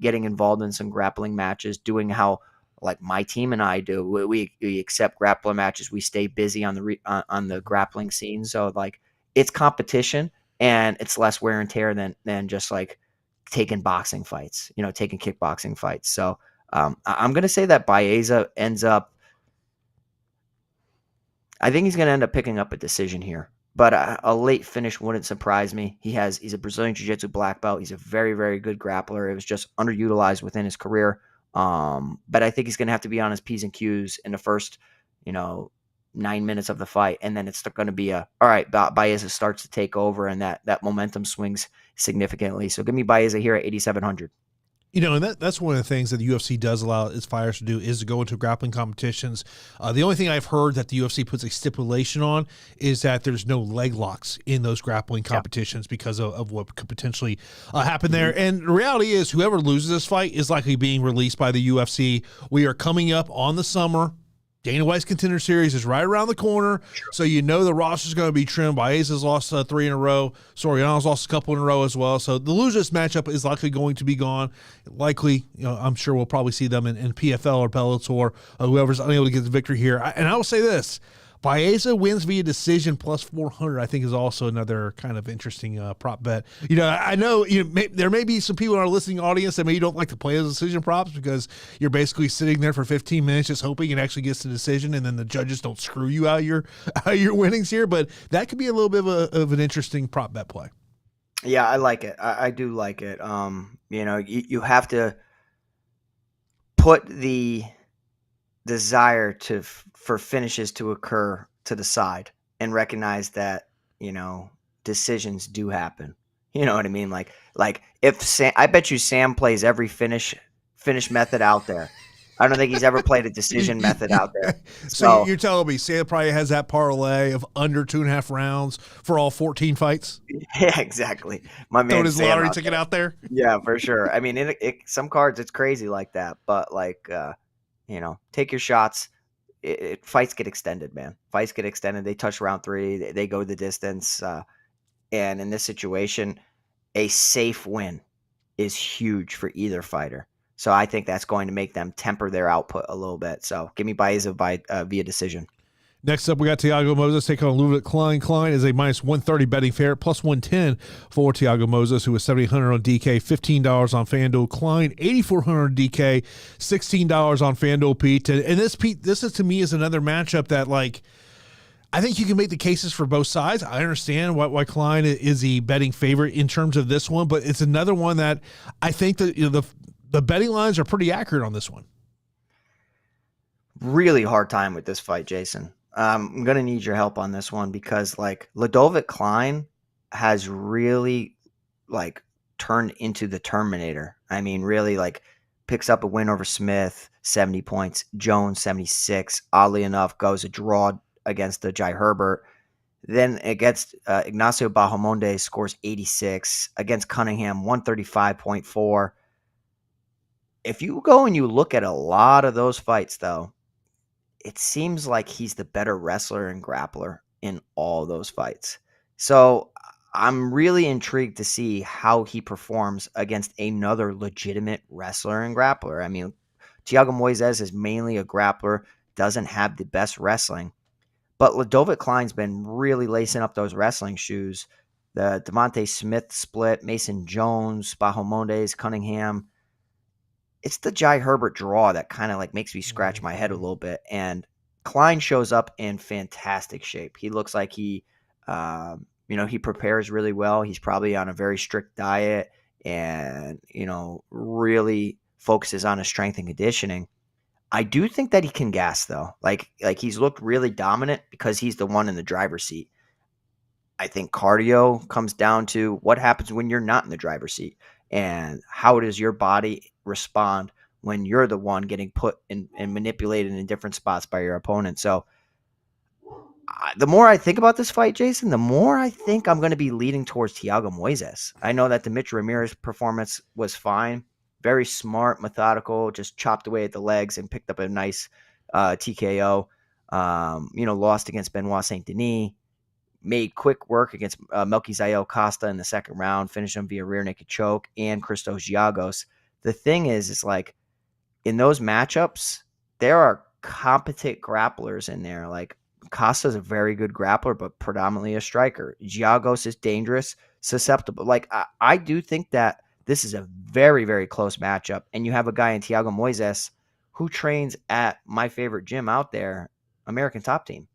getting involved in some grappling matches, doing how like my team and I do. We accept grappling matches. We stay busy on the grappling scene. So like it's competition and it's less wear and tear than just like taking boxing fights, taking kickboxing fights. So I'm going to say that Baeza ends up, I think he's going to end up picking up a decision here, but a late finish wouldn't surprise me. He's a Brazilian Jiu-Jitsu black belt. He's a very, very good grappler. It was just underutilized within his career. But I think he's going to have to be on his P's and Q's in the first, 9 minutes of the fight. And then it's going to be all right, Baeza starts to take over and that momentum swings significantly. So give me Baeza here at 8,700. And that's one of the things that the UFC does allow its fighters to do is to go into grappling competitions. The only thing I've heard that the UFC puts a stipulation on is that there's no leg locks in those grappling competitions because of what could potentially happen there. And the reality is whoever loses this fight is likely being released by the UFC. We are coming up on the summer. Dana White's Contender Series is right around the corner, so the roster is going to be trimmed. Baeza's lost 3 in a row. Soriano's lost a couple in a row as well. So the losers matchup is likely going to be gone. Likely, I'm sure we'll probably see them in PFL or Bellator, whoever's unable to get the victory here. And I will say this. Baeza wins via decision plus 400, I think, is also another kind of interesting prop bet. I know there may be some people in our listening audience that maybe don't like to play those decision props because you're basically sitting there for 15 minutes just hoping it actually gets the decision, and then the judges don't screw you out your winnings here. But that could be a little bit of an interesting prop bet play. Yeah, I like it. I do like it. You have to put the desire for finishes to occur to the side and recognize that decisions do happen. You know what I mean? Like if Sam, I bet you Sam plays every finish method out there. I don't think he's ever played a decision method out there. So you're telling me Sam probably has that parlay of under 2.5 rounds for all 14 fights? Yeah, exactly. My man, throwing his lottery ticket out there. Yeah, for sure. I mean, some cards it's crazy like that, but like. Take your shots. Fights get extended, man. Fights get extended. They touch round 3. They go the distance. And in this situation, a safe win is huge for either fighter. So I think that's going to make them temper their output a little bit. So give me Baeza via decision. Next up, we got Thiago Moises taking on Ludovit Klein. Klein is a minus 130 betting favorite, plus 110 for Thiago Moises, who is $7,800 on DK, $15 on FanDuel. Klein, $8,400 on DK, $16 on FanDuel, Pete. And this is to me is another matchup that, like, I think you can make the cases for both sides. I understand why Klein is the betting favorite in terms of this one, but it's another one that I think that the betting lines are pretty accurate on this one. Really hard time with this fight, Jason. I'm going to need your help on this one because like Ludovit Klein has really like turned into the Terminator. I mean, really like picks up a win over Smith, 70 points, Jones, 76. Oddly enough, goes a draw against the Jai Herbert. Then against Ignacio Bahamonde scores 86. Against Cunningham, 135.4. If you go and you look at a lot of those fights, though, it seems like he's the better wrestler and grappler in all those fights. So I'm really intrigued to see how he performs against another legitimate wrestler and grappler. I mean, Thiago Moises is mainly a grappler, doesn't have the best wrestling, but Ludovit Klein's been really lacing up those wrestling shoes. The Devontae Smith split, Mason Jones, Bahamondes, Cunningham. It's the Jai Herbert draw that kind of like makes me scratch my head a little bit. And Klein shows up in fantastic shape. He looks like he prepares really well. He's probably on a very strict diet and, really focuses on his strength and conditioning. I do think that he can gas though. Like he's looked really dominant because he's the one in the driver's seat. I think cardio comes down to what happens when you're not in the driver's seat. and how does your body respond when you're the one getting put in and manipulated in different spots by your opponent. So the more I think about this fight, Jason, the more I think I'm going to be leading towards Thiago Moises. I know that the Mitch Ramirez performance was fine, very smart, methodical, just chopped away at the legs and picked up a nice TKO. Lost against Benoit Saint Denis, made quick work against Melquizael Costa in the second round, finished him via rear naked choke, and Christos Giagos. The thing is like in those matchups, there are competent grapplers in there. Like Costa's a very good grappler, but predominantly a striker. Giagos is dangerous, susceptible. Like I do think that this is a very, very close matchup. And you have a guy in Thiago Moises who trains at my favorite gym out there, American Top Team.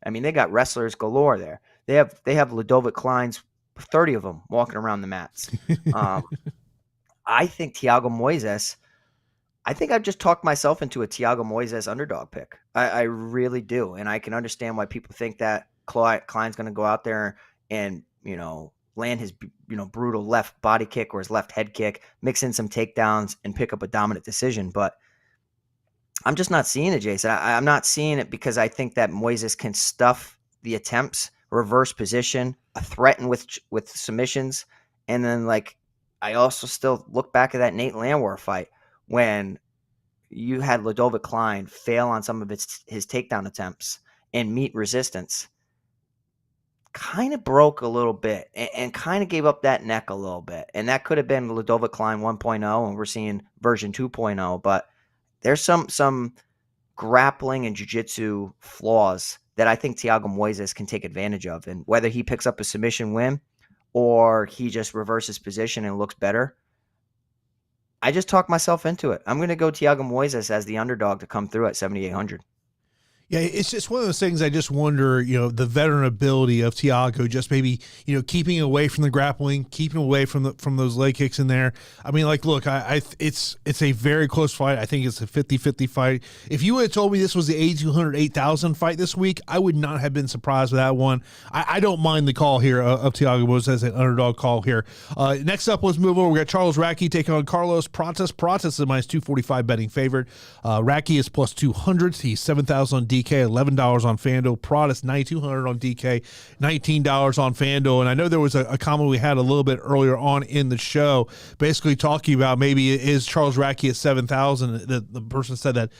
I mean, they got wrestlers galore there. They have Ludovit Klein's 30 of them walking around the mats. I think Thiago Moises. I think I've just talked myself into a Thiago Moises underdog pick. I really do. And I can understand why people think that Klein's going to go out there and, land his, brutal left body kick or his left head kick, mix in some takedowns and pick up a dominant decision. But I'm just not seeing it, Jason. I'm not seeing it because I think that Moises can stuff the attempts, reverse position, threaten with submissions. And then, I also still look back at that Nate Landwehr fight when you had Ludovit Klein fail on some of his takedown attempts and meet resistance, kind of broke a little bit and kind of gave up that neck a little bit. And that could have been Ludovit Klein 1.0, and we're seeing version 2.0. But there's some grappling and jiu-jitsu flaws that I think Thiago Moises can take advantage of. And whether he picks up a submission win or he just reverses position and looks better, I just talked myself into it. I'm going to go Thiago Moises as the underdog to come through at 7,800. Yeah, it's just one of those things I just wonder, the veteran ability of Thiago, just maybe, keeping away from the grappling, keeping away from those leg kicks in there. I mean, look, it's a very close fight. I think it's a 50-50 fight. If you had told me this was the 8,200, 8,000 fight this week, I would not have been surprised with that one. I don't mind the call here of Thiago Moises as an underdog call here. Next up, let's move over. We got Charles Radtke taking on Carlos Prates. Prates is a minus 245 betting favorite. Radtke is plus 200. He's 7,000 on DK, $11 on FanDuel. Prates, 9,200 on DK, $19 on FanDuel. And I know there was a comment we had a little bit earlier on in the show, basically talking about maybe is Charles Radtke at 7,000. The person said that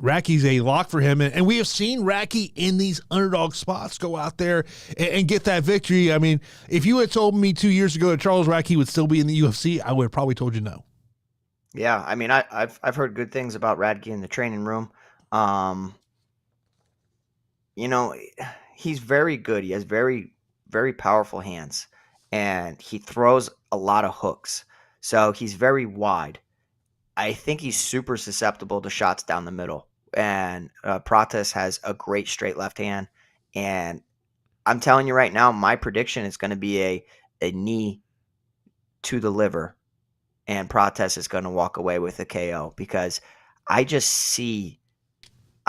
Radtke's a lock for him. And we have seen Radtke in these underdog spots go out there and get that victory. I mean, if you had told me 2 years ago that Charles Radtke would still be in the UFC, I would have probably told you no. Yeah, I mean, I've heard good things about Radtke in the training room. He's very good. He has very, very powerful hands, and he throws a lot of hooks. So he's very wide. I think he's super susceptible to shots down the middle. And Prates has a great straight left hand. And I'm telling you right now, my prediction is going to be a knee to the liver. And Prates is going to walk away with a KO because I just see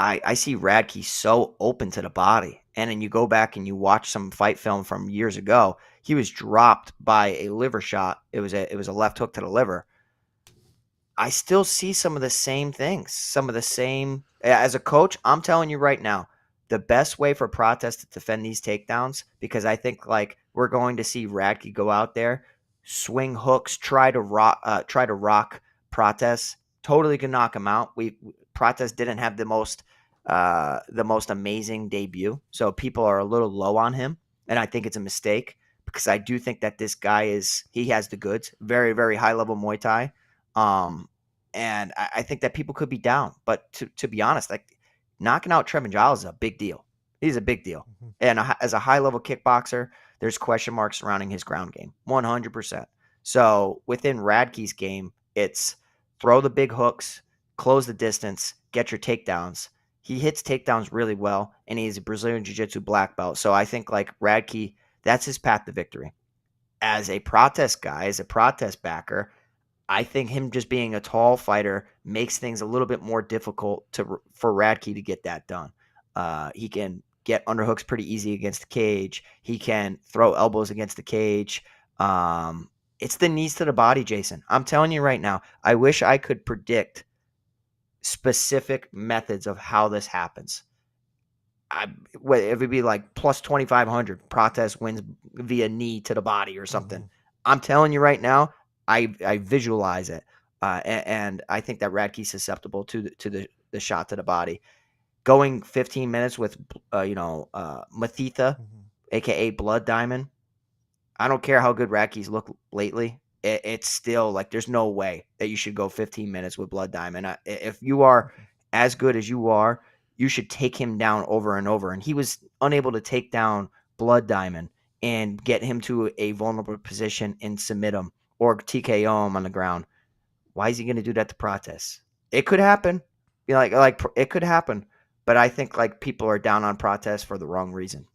I see Radtke so open to the body. And then you go back and you watch some fight film from years ago. He was dropped by a liver shot. It was a left hook to the liver. I still see some of the same things, some of the same. As a coach, I'm telling you right now, the best way for Prates to defend these takedowns, because I think we're going to see Radtke go out there, swing hooks, try to rock Prates, totally can knock him out. Prates didn't have the most amazing debut, so people are a little low on him, and I think it's a mistake because I do think that this guy he has the goods, very, very high level Muay Thai, and I think that people could be down. But to be honest, knocking out Trevin Giles is a big deal. He's a big deal, and as a high level kickboxer, there's question marks surrounding his ground game, 100%. So within Radtke's game, it's throw the big hooks, close the distance, get your takedowns. He hits takedowns really well, and he's a Brazilian Jiu-Jitsu black belt. So I think Radtke, that's his path to victory. As a Prates guy, as a Prates backer, I think him just being a tall fighter makes things a little bit more difficult for Radtke to get that done. He can get underhooks pretty easy against the cage. He can throw elbows against the cage. It's the knees to the body, Jason. I'm telling you right now, I wish I could predict specific methods of how this happens. It would be like plus 2,500. Prates wins via knee to the body or something. I'm telling you right now, I visualize it, and I think that Radtke's susceptible to the shot to the body. Going 15 minutes with Mathitha, aka Blood Diamond. I don't care how good Radtke's look lately. It's still like there's no way that you should go 15 minutes with Blood Diamond. If you are as good as you are, you should take him down over and over. And he was unable to take down Blood Diamond and get him to a vulnerable position and submit him or TKO him on the ground. Why is he going to do that to Prates? It could happen. Like it could happen. But I think like people are down on Prates for the wrong reason.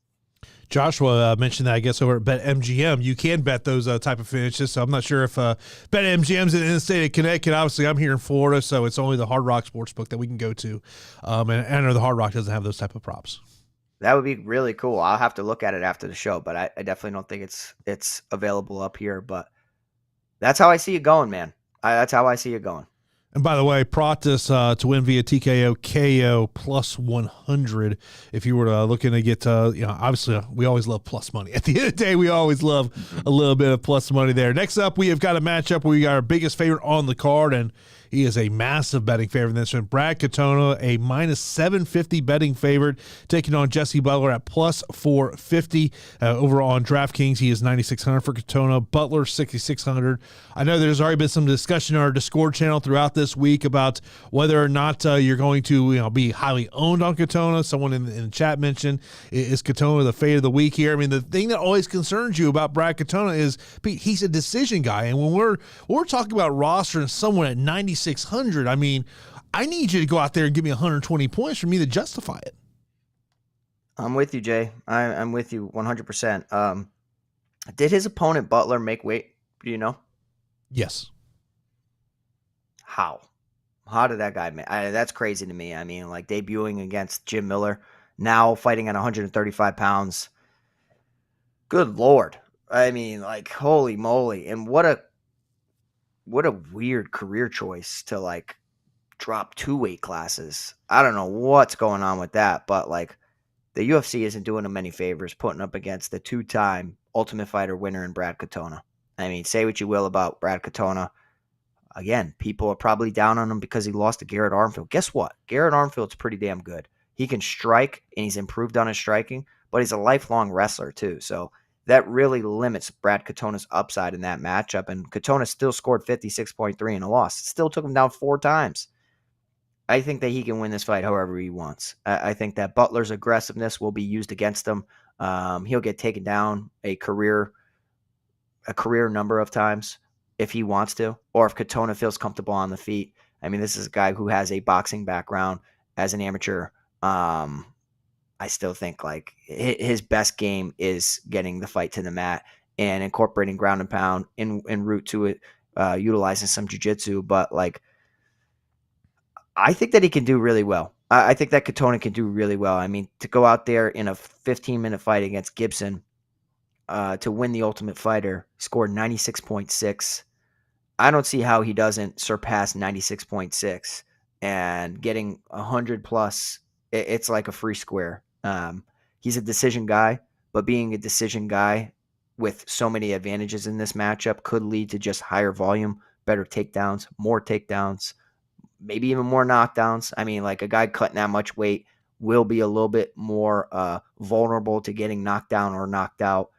Joshua mentioned that, I guess, over at BetMGM, you can bet those type of finishes. So I'm not sure if BetMGM's in the state of Connecticut. Obviously, I'm here in Florida, so it's only the Hard Rock Sportsbook that we can go to. And I know the Hard Rock doesn't have those type of props. That would be really cool. I'll have to look at it after the show, but I definitely don't think it's available up here. But that's how I see it going, man. That's how I see it going. And by the way, Prates to win via TKO KO plus 100. If you were looking to get, obviously we always love plus money. At the end of the day, we always love a little bit of plus money there. Next up, we have got a matchup where we got our biggest favorite on the card, and he is a massive betting favorite in this one. Brad Katona, a minus 750 betting favorite, taking on Jesse Butler at plus 450. Over on DraftKings, he is 9,600 for Katona. Butler, 6,600. I know there's already been some discussion on our Discord channel throughout this week about whether or not you're going to be highly owned on Katona. Someone in the chat mentioned, is Katona the fade of the week here? I mean, the thing that always concerns you about Brad Katona is, Pete, he's a decision guy. And when we're talking about rostering someone at 9,600, I mean, I need you to go out there and give me 120 points for me to justify it. I'm with you, Jay. I'm with you 100%. Did his opponent Butler make weight? Do you know? Yes. How did that guy make? That's crazy to me. I mean, like debuting against Jim Miller, now fighting at 135 pounds. Good Lord. I mean, like, holy moly. And what a weird career choice to like drop 2 weight classes. I don't know what's going on with that, but like the UFC isn't doing him any favors putting up against the 2-time Ultimate Fighter winner in Brad Katona. I mean, say what you will about Brad Katona. Again, people are probably down on him because he lost to Garrett Armfield. Guess what? Garrett Armfield's pretty damn good. He can strike, and he's improved on his striking, but he's a lifelong wrestler too. So that really limits Brad Katona's upside in that matchup. And Katona still scored 56.3 in a loss. It still took him down 4 times. I think that he can win this fight however he wants. I think that Butler's aggressiveness will be used against him. He'll get taken down a career number of times if he wants to, or if Katona feels comfortable on the feet. I mean, this is a guy who has a boxing background as an amateur. I still think like his best game is getting the fight to the mat and incorporating ground and pound en route to it, utilizing some jiu-jitsu. But like, I think that he can do really well. I think that Katona can do really well. I mean, to go out there in a 15-minute fight against Gibson to win the Ultimate Fighter, scored 96.6. I don't see how he doesn't surpass 96.6 and getting 100 plus. It's like a free square. He's a decision guy, but being a decision guy with so many advantages in this matchup could lead to just higher volume, better takedowns, more takedowns, maybe even more knockdowns. I mean, like a guy cutting that much weight will be a little bit more vulnerable to getting knocked down or knocked out.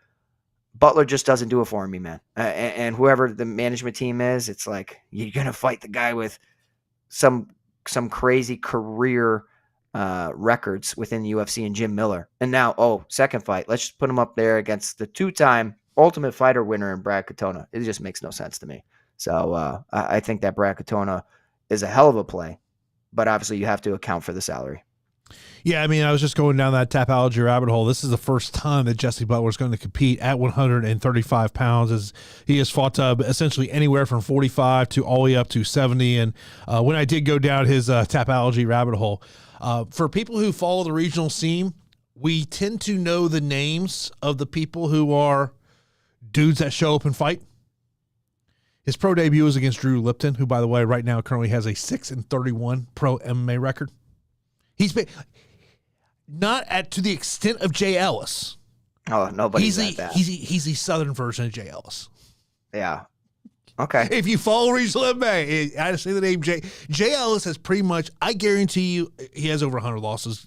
Butler just doesn't do it for me, man. And whoever the management team is, it's like you're going to fight the guy with some crazy career records within the UFC and Jim Miller. And now, second fight. Let's just put him up there against the 2-time Ultimate Fighter winner in Brad Katona. It just makes no sense to me. So I think that Brad Katona is a hell of a play, but obviously you have to account for the salary. Yeah, I mean, I was just going down that Tapology rabbit hole. This is the first time that Jesse Butler is going to compete at 135 pounds. As he has fought essentially anywhere from 45 to all the way up to 70. And when I did go down his Tapology rabbit hole, for people who follow the regional scene, we tend to know the names of the people who are dudes that show up and fight. His pro debut was against Drew Lipton, who, by the way, right now currently has a 6-31 pro MMA record. He's been not to the extent of Jay Ellis. Oh, nobody's at that. He's the Southern version of Jay Ellis. Yeah. Okay. If you follow regional MMA, I say the name Jay Ellis has pretty much, I guarantee you, he has over 100 losses.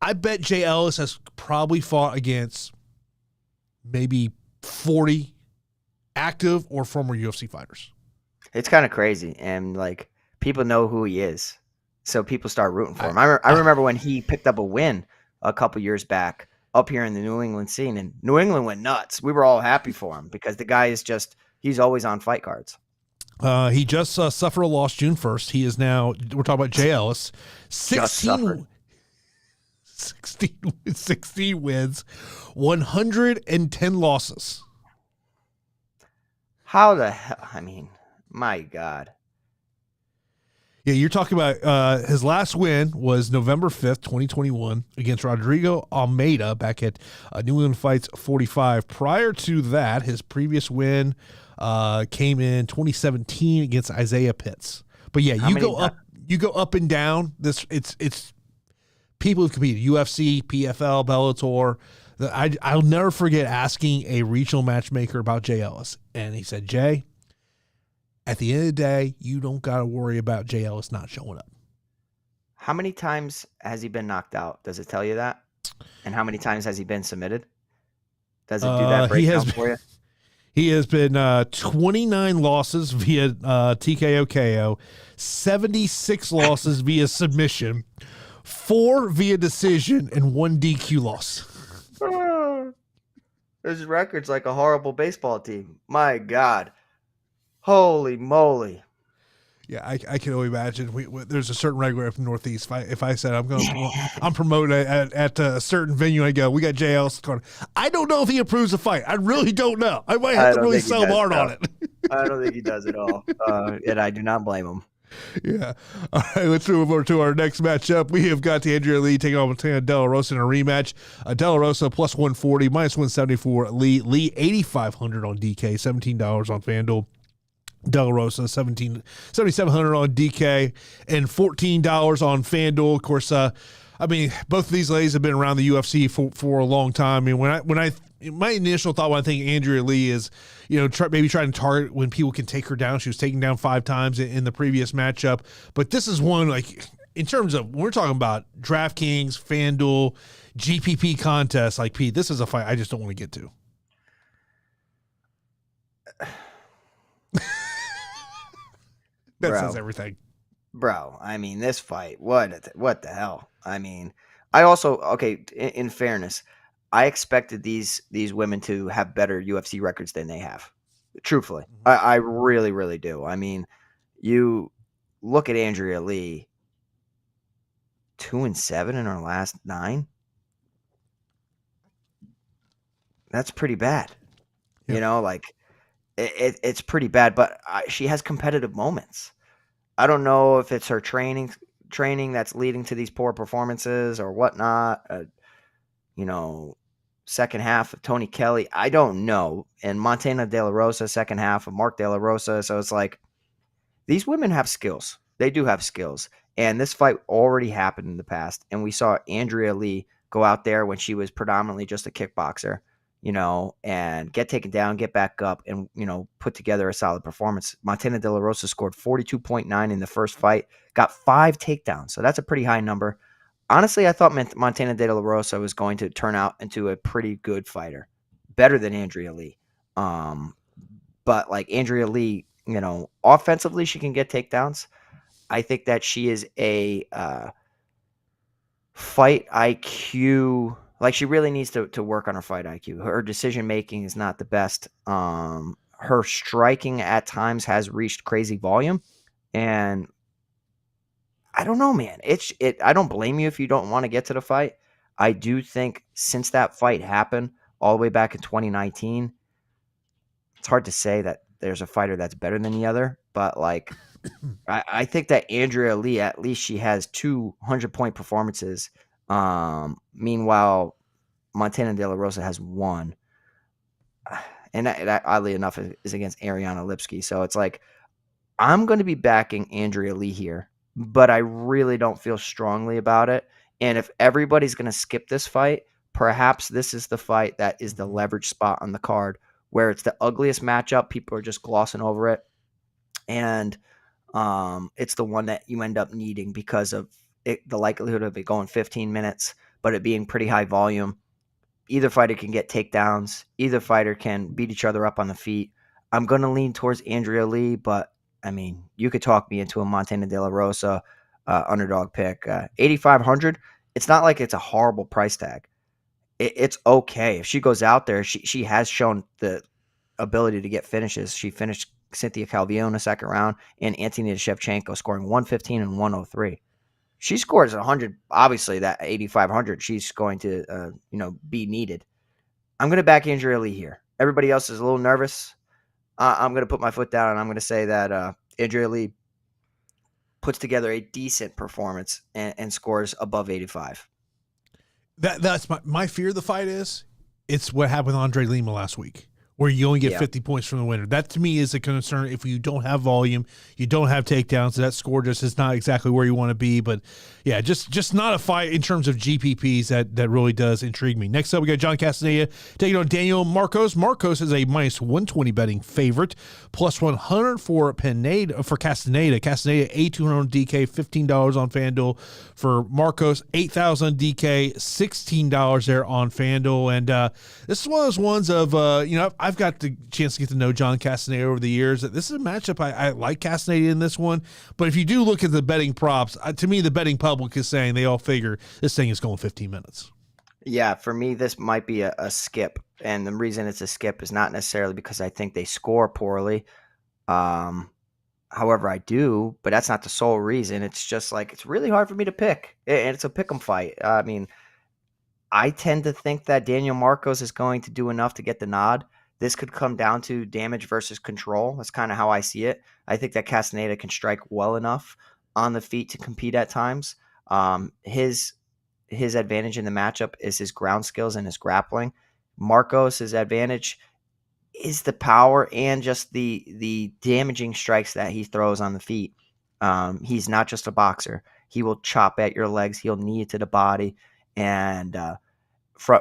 I bet Jay Ellis has probably fought against maybe 40 active or former UFC fighters. It's kind of crazy, and like people know who he is, so people start rooting for him. I remember when he picked up a win a couple years back up here in the New England scene, and New England went nuts. We were all happy for him because the guy is he's always on fight cards. He just suffered a loss June 1st. He is now, we're talking about Jay Ellis, 16 wins, 110 losses. How the hell? I mean, my God. Yeah, you're talking about his last win was November 5th, 2021 against Rodrigo Almeida back at New England Fights 45. Prior to that, his previous win came in 2017 against Isaiah Pitts. But yeah, you go up and down. It's people who've competed, UFC, PFL, Bellator. I'll never forget asking a regional matchmaker about Jay Ellis. And he said, Jay, at the end of the day, you don't got to worry about Jay Ellis not showing up. How many times has he been knocked out? Does it tell you that? And how many times has he been submitted? Does it do that breakdown for you? He has been 29 losses via TKO KO, 76 losses via submission, 4 via decision, and 1 DQ loss. His record's like a horrible baseball team. My God. Holy moly. Yeah, I can only imagine. There's a certain regular up in the Northeast. If I said I'm promoting at a certain venue, I go, we got Jay Ellis. I don't know if he approves the fight. I really don't know. I might have to really sell hard on it. I don't think he does at all, and I do not blame him. Yeah. All right, let's move over to our next matchup. We have got Andrea Lee taking on Martina De La Rosa in a rematch. De La Rosa plus 140, minus 174. Lee 8,500 on DK, $17 on FanDuel. De La Rosa, $7,700 on DK and $14 on FanDuel. Of course, I mean, both of these ladies have been around the UFC for a long time. I mean, my initial thought when I think Andrea Lee is, maybe trying to target when people can take her down. She was taken down 5 times in the previous matchup, but this is one, like, in terms of when we're talking about DraftKings, FanDuel, GPP contests, like, Pete, this is a fight I just don't want to get to. That says everything. Bro, I mean, this fight, what the hell? I mean, I also, okay, in fairness, I expected these women to have better UFC records than they have. Truthfully. I really, really do. I mean, you look at Andrea Lee, 2-7 in her last 9. That's pretty bad. Yeah. It's pretty bad, but she has competitive moments. I don't know if it's her training that's leading to these poor performances or whatnot. Second half of Tony Kelly, I don't know. And Martina De La Rosa, second half of Mark De La Rosa. So it's like these women have skills. They do have skills. And this fight already happened in the past. And we saw Andrea Lee go out there when she was predominantly just a kickboxer, and get taken down, get back up, and, put together a solid performance. Martina De La Rosa scored 42.9 in the first fight, got 5 takedowns. So that's a pretty high number. Honestly, I thought Martina De La Rosa was going to turn out into a pretty good fighter, better than Andrea Lee. But like Andrea Lee, offensively, she can get takedowns. I think that she is a fight IQ. Like, she really needs to work on her fight IQ. Her decision-making is not the best. Her striking at times has reached crazy volume. And I don't know, man. I don't blame you if you don't want to get to the fight. I do think since that fight happened all the way back in 2019, it's hard to say that there's a fighter that's better than the other. But, like, I think that Andrea Lee, at least she has 200-point performances. Meanwhile, Martina De La Rosa has 1. And that oddly enough is against Ariana Lipski. So it's like, I'm going to be backing Andrea Lee here, but I really don't feel strongly about it. And if everybody's going to skip this fight, perhaps this is the fight that is the leverage spot on the card where it's the ugliest matchup. People are just glossing over it. And it's the one that you end up needing because of the likelihood of it going 15 minutes, but it being pretty high volume. Either fighter can get takedowns. Either fighter can beat each other up on the feet. I'm going to lean towards Andrea Lee, but I mean, you could talk me into a Montana De La Rosa underdog pick. 8,500. It's not like it's a horrible price tag. It's okay. If she goes out there, she has shown the ability to get finishes. She finished Cynthia Calvillo in the second round and Antonina Shevchenko, scoring 115 and 103. She scores 100. Obviously, that 8,500, she's going to be needed. I'm going to back Andrea Lee here. Everybody else is a little nervous. I'm going to put my foot down, and I'm going to say that Andrea Lee puts together a decent performance and scores above 85. That's my fear of the fight is it's what happened with Andre Lima last week, where you only get 50 points from the winner. That to me is a concern. If you don't have volume, you don't have takedowns, that score just is not exactly where you want to be. But yeah, just not a fight in terms of GPPs that really does intrigue me. Next up, we got John Castaneda taking on Daniel Marcos. Marcos is a minus 120 betting favorite, plus 100 for Castaneda. Castaneda, 8,200 on DK, $15 on FanDuel. For Marcos, 8,000 on DK, $16 there on FanDuel. And this is one of those ones of, I've got the chance to get to know John Castaneda over the years. This is a matchup I like Castaneda in this one. But if you do look at the betting props, to me, the betting public is saying they all figure this thing is going 15 minutes. Yeah, for me, this might be a skip. And the reason it's a skip is not necessarily because I think they score poorly. However, I do, but that's not the sole reason. It's just like it's really hard for me to pick. And it's a pick 'em fight. I mean, I tend to think that Daniel Marcos is going to do enough to get the nod. This could come down to damage versus control. That's kind of how I see it. I think that Castaneda can strike well enough on the feet to compete at times. His advantage in the matchup is his ground skills and his grappling. Marcos' advantage is the power and just the damaging strikes that he throws on the feet. He's not just a boxer. He will chop at your legs. He'll knee you to the body. And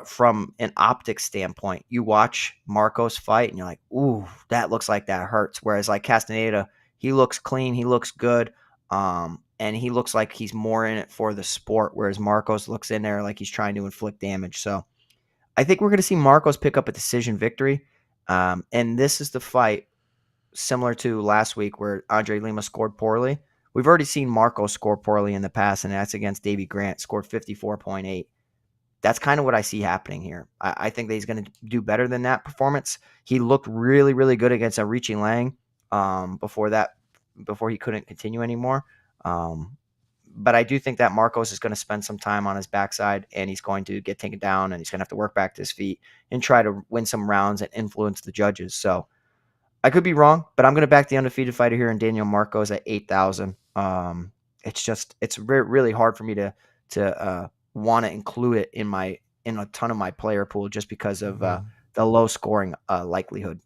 from an optics standpoint, you watch Marcos fight and you're like, ooh, that looks like that hurts. Whereas like Castaneda, he looks clean, he looks good, and he looks like he's more in it for the sport, whereas Marcos looks in there like he's trying to inflict damage. So I think we're going to see Marcos pick up a decision victory. And this is the fight similar to last week where Andre Lima scored poorly. We've already seen Marcos score poorly in the past, and that's against Davey Grant, scored 54.8. That's kind of what I see happening here. I think that he's going to do better than that performance. He looked really, really good against Richie Lang before he couldn't continue anymore. But I do think that Marcos is going to spend some time on his backside, and he's going to get taken down, and he's going to have to work back to his feet and try to win some rounds and influence the judges. So I could be wrong, but I'm going to back the undefeated fighter here in Daniel Marcos at 8,000. It's really hard for me to want to include it in a ton of my player pool just because of the low scoring likelihood.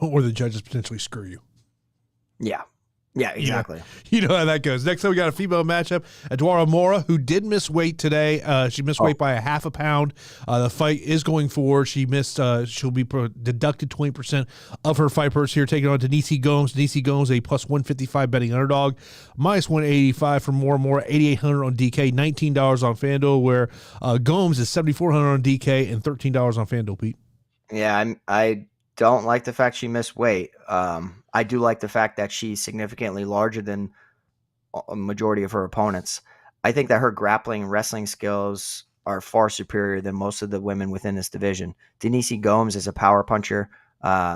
Or the judges potentially screw you. Yeah, exactly. You know how that goes. Next up, we got a female matchup. Eduardo Mora, who did miss weight today. She missed weight by a half a pound. The fight is going forward. She missed. She'll be deducted 20% of her fight purse here, taking on Denise Gomes. Denise Gomes, a plus 155 betting underdog. Minus 185 for Mora. 8,800 on DK. $19 on FanDuel, where Gomes is 7,400 on DK and $13 on FanDuel, Pete. Yeah, I don't like the fact she missed weight. I do like the fact that she's significantly larger than a majority of her opponents. I think that her grappling and wrestling skills are far superior than most of the women within this division. Denise Gomes is a power puncher,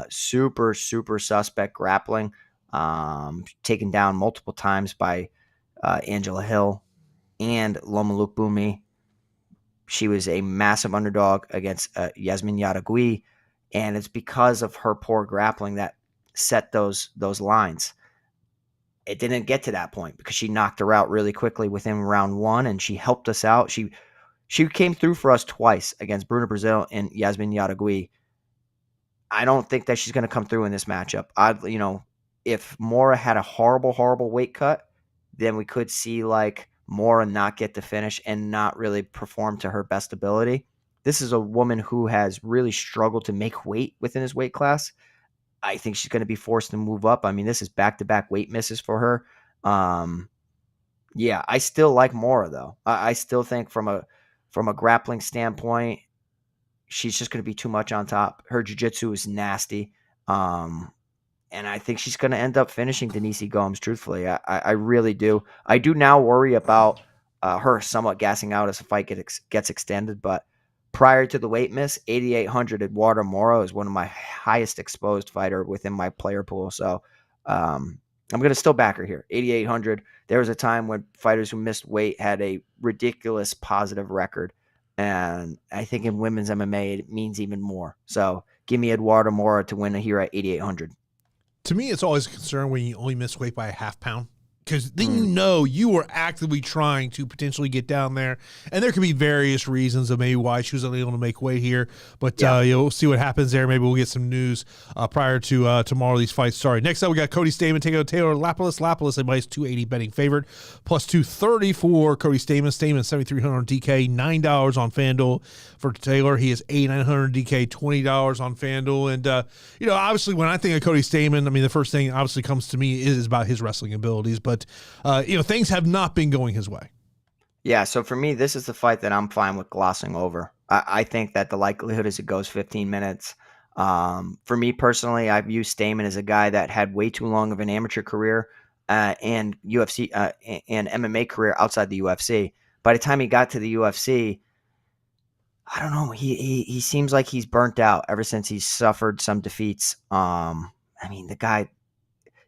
super, super suspect grappling, taken down multiple times by Angela Hill and Loma Lookboonmee. She was a massive underdog against Yasmin Yaragui, and it's because of her poor grappling that set those lines. It didn't get to that point because she knocked her out really quickly within round one, and she helped us out. She came through for us twice against Brunno Brazil and Yasmin Yaragui. I don't think that she's going to come through in this matchup. If Mora had a horrible weight cut, then we could see like Mora not get the finish and not really perform to her best ability. This is a woman who has really struggled to make weight within his weight class. I think she's going to be forced to move up. I mean, this is back-to-back weight misses for her. Yeah, I still like Mora though. I still think from a grappling standpoint, she's just going to be too much on top. Her jiu-jitsu is nasty. And I think she's going to end up finishing Denise Gomes, truthfully. I really do. I do now worry about her somewhat gassing out as the fight gets extended. But prior to the weight miss, 8,800 Eduardo Moro is one of my highest exposed fighter within my player pool. So I'm going to still back her here. 8,800. There was a time when fighters who missed weight had a ridiculous positive record. And I think in women's MMA, it means even more. So give me Eduardo Mora to win here at 8,800. To me, it's always a concern when you only miss weight by a half pound, because then you know you are actively trying to potentially get down there, and there could be various reasons of maybe why she was unable to make weight here. But we'll see what happens there. Maybe we'll get some news prior to tomorrow. These fights. Sorry. Next up, we got Cody Stamann taking on Taylor Lapilus. Lapilus a minus 280 betting favorite, plus 230 for Cody Stamann. Stamann 7,300 DK, $9 on FanDuel for Taylor. He is 8,900 DK, $20 on FanDuel. And obviously, when I think of Cody Stamann, I mean the first thing obviously comes to me is about his wrestling abilities, but things have not been going his way. Yeah, so for me, this is the fight that I'm fine with glossing over. I think that the likelihood is it goes 15 minutes. For me personally, I view Stamann as a guy that had way too long of an amateur career and UFC and MMA career outside the UFC. By the time he got to the UFC, I don't know. He seems like he's burnt out ever since he's suffered some defeats. The guy,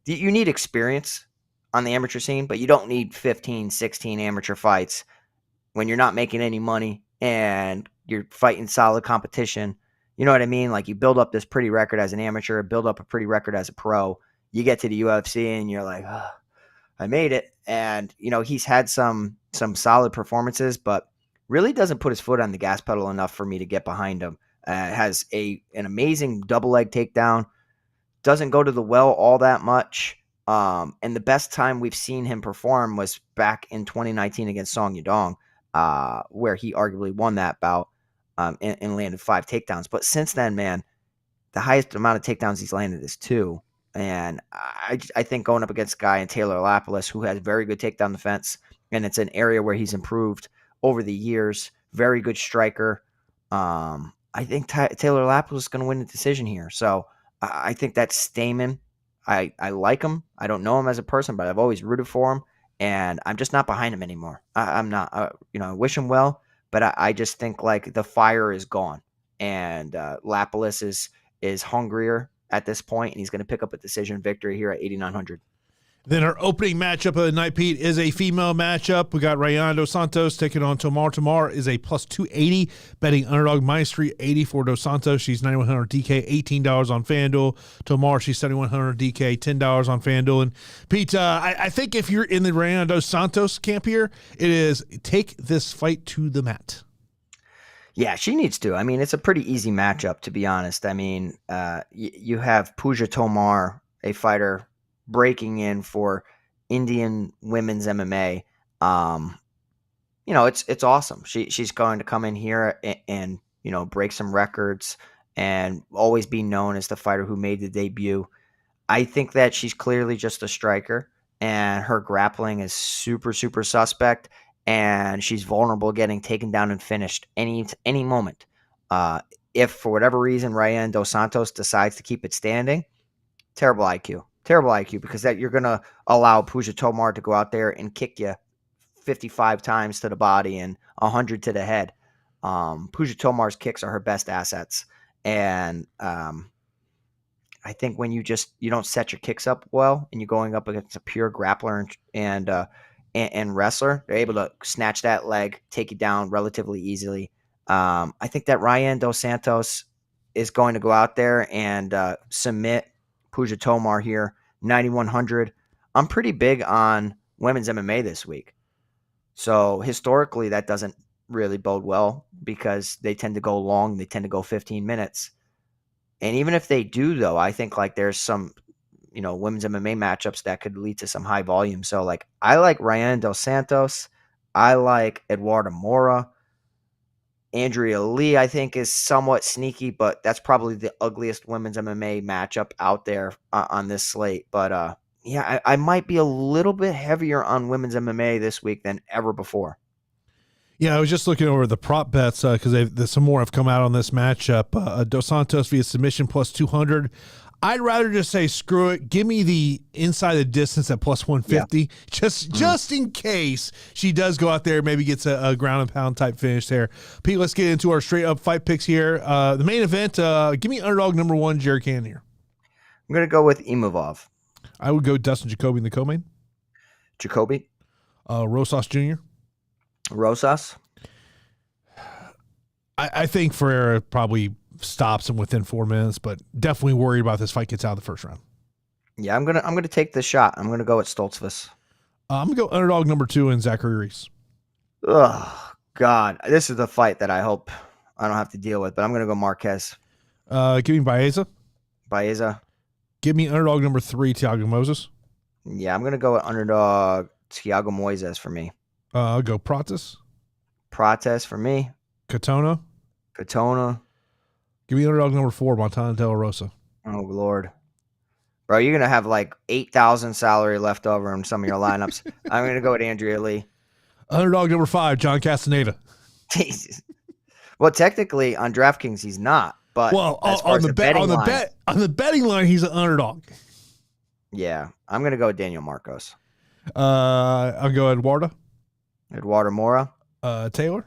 you need experience on the amateur scene, but you don't need 15, 16 amateur fights when you're not making any money and you're fighting solid competition. You know what I mean? Like, you build up this pretty record as an amateur, build up a pretty record as a pro. You get to the UFC and you're like, oh, I made it. And, he's had some solid performances, but really doesn't put his foot on the gas pedal enough for me to get behind him. Has an amazing double leg takedown. Doesn't go to the well all that much. And the best time we've seen him perform was back in 2019 against Song Yadong, where he arguably won that bout and landed 5 takedowns. But since then, man, the highest amount of takedowns he's landed is 2. And I think going up against a guy in Taylor Lapilus, who has very good takedown defense, and it's an area where he's improved over the years, very good striker. I think Taylor Lapilus is going to win the decision here. So I think that's Stamann. I like him. I don't know him as a person, but I've always rooted for him, and I'm just not behind him anymore. I'm not. I wish him well, but I just think like the fire is gone, and Lapilus is hungrier at this point, and he's going to pick up a decision victory here at 8,900. Then our opening matchup of the night, Pete, is a female matchup. We got Reyes Dos Santos taking on Tomar. Tomar is a plus 280, betting underdog minus 380 for Dos Santos. She's 9,100 DK, $18 on FanDuel. Tomar, she's 7,100 DK, $10 on FanDuel. And Pete, I think if you're in the Reyes Dos Santos camp here, it is take this fight to the mat. Yeah, she needs to. I mean, it's a pretty easy matchup, to be honest. I mean, you have Pooja Tomar, a fighter breaking in for Indian women's MMA. It's awesome. She's going to come in here and break some records and always be known as the fighter who made the debut. I think that she's clearly just a striker, and her grappling is super, super suspect, and she's vulnerable getting taken down and finished any moment. If for whatever reason Reyes Dos Santos decides to keep it standing, terrible IQ, because that you're going to allow Pooja Tomar to go out there and kick you 55 times to the body and 100 to the head. Pooja Tomar's kicks are her best assets. And I think when you don't set your kicks up well and you're going up against a pure grappler and wrestler, they're able to snatch that leg, take you down relatively easily. I think that Reyes Dos Santos is going to go out there and submit Pooja Tomar here, 9,100. I'm pretty big on women's MMA this week. So historically, that doesn't really bode well because they tend to go long. They tend to go 15 minutes. And even if they do, though, I think like there's some, women's MMA matchups that could lead to some high volume. So like I like Ryan Dos Santos. I like Eduardo Mora. Andrea Lee, I think, is somewhat sneaky, but that's probably the ugliest women's MMA matchup out there on this slate. But yeah, I might be a little bit heavier on women's MMA this week than ever before. Yeah, I was just looking over the prop bets because some more have come out on this matchup. Dos Santos via submission plus 200. I'd rather just say screw it. Give me the inside the distance at plus 150, just in case she does go out there and maybe gets a ground and pound type finish there. Pete, let's get into our straight up fight picks here. The main event, give me underdog number 1, Jared Cannonier. I'm going to go with Imavov. I would go Dustin Jacoby in the co-main. Jacoby. Rosas Jr. Rosas. I think Ferreira probably stops him within 4 minutes, but definitely worried about this fight gets out of the first round. Yeah, I'm gonna take the shot. I'm gonna go with Stoltzfus. I'm gonna go underdog number 2 in Zachary Reese. Oh God, this is the fight that I hope I don't have to deal with, but I'm gonna go Marquez. Give me Baeza. Baeza. Give me underdog number 3, Thiago Moises. Yeah, I'm gonna go with underdog Thiago Moises for me. I'll go Prates. Prates for me. Katona. Give me underdog number 4, Montana De La Rosa. Oh, Lord. Bro, you're going to have like 8,000 salary left over in some of your lineups. I'm going to go with Andrea Lee. Underdog number 5, John Castaneda. Jesus. Well, technically on DraftKings he's not, but on the betting line he's an underdog. Yeah, I'm going to go with Daniel Marcos. I'll go Eduardo Mora. Taylor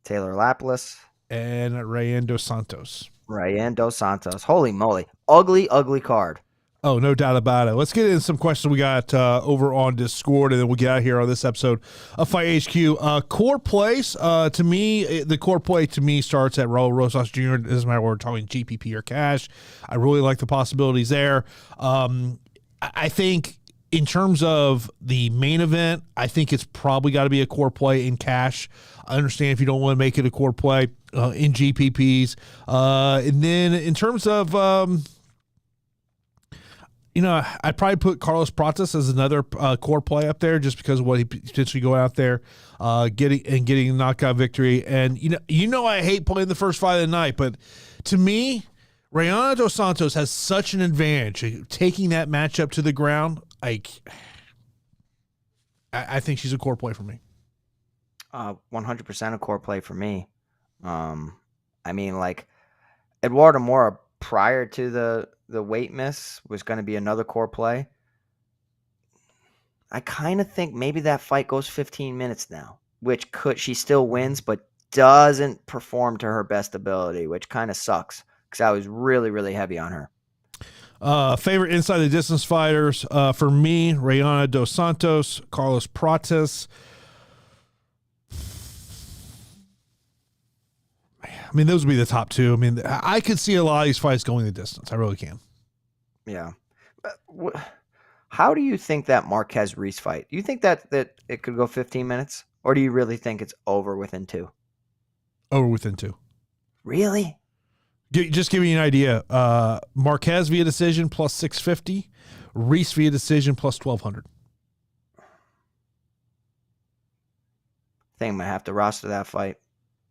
Laplis. And Ryan Dos Santos. Holy moly. Ugly card. Oh, no doubt about it. Let's get into some questions we got over on Discord, and then we'll get out here on this episode of Fight HQ. Core plays, to me, the core play to me starts at Raul Rosas Jr. It doesn't matter whether we're talking GPP or cash. I really like the possibilities there. I think in terms of the main event, I think it's probably got to be a core play in cash. I understand if you don't want to make it a core play in GPPs. And then in terms of, I'd probably put Carlos Prates as another core play up there just because of what he potentially go out there, getting a knockout victory. And, I hate playing the first fight of the night, but to me, Rayana Dos Santos has such an advantage taking that matchup to the ground. I think she's a core play for me. 100% a core play for me. Eduardo Mora prior to the weight miss was going to be another core play. I kind of think maybe that fight goes 15 minutes now, which she still wins, but doesn't perform to her best ability, which kind of sucks because I was really, really heavy on her. Favorite inside the distance fighters for me, Rayana Dos Santos, Carlos Prates. I mean, those would be the top 2. I mean, I could see a lot of these fights going the distance. I really can. Yeah. How do you think that Marquez Reese fight? Do you think that it could go 15 minutes? Or do you really think it's over within 2? Over within 2. Really? Just give you an idea. Marquez via decision plus 650. Reese via decision plus 1,200. I think I might have to roster that fight.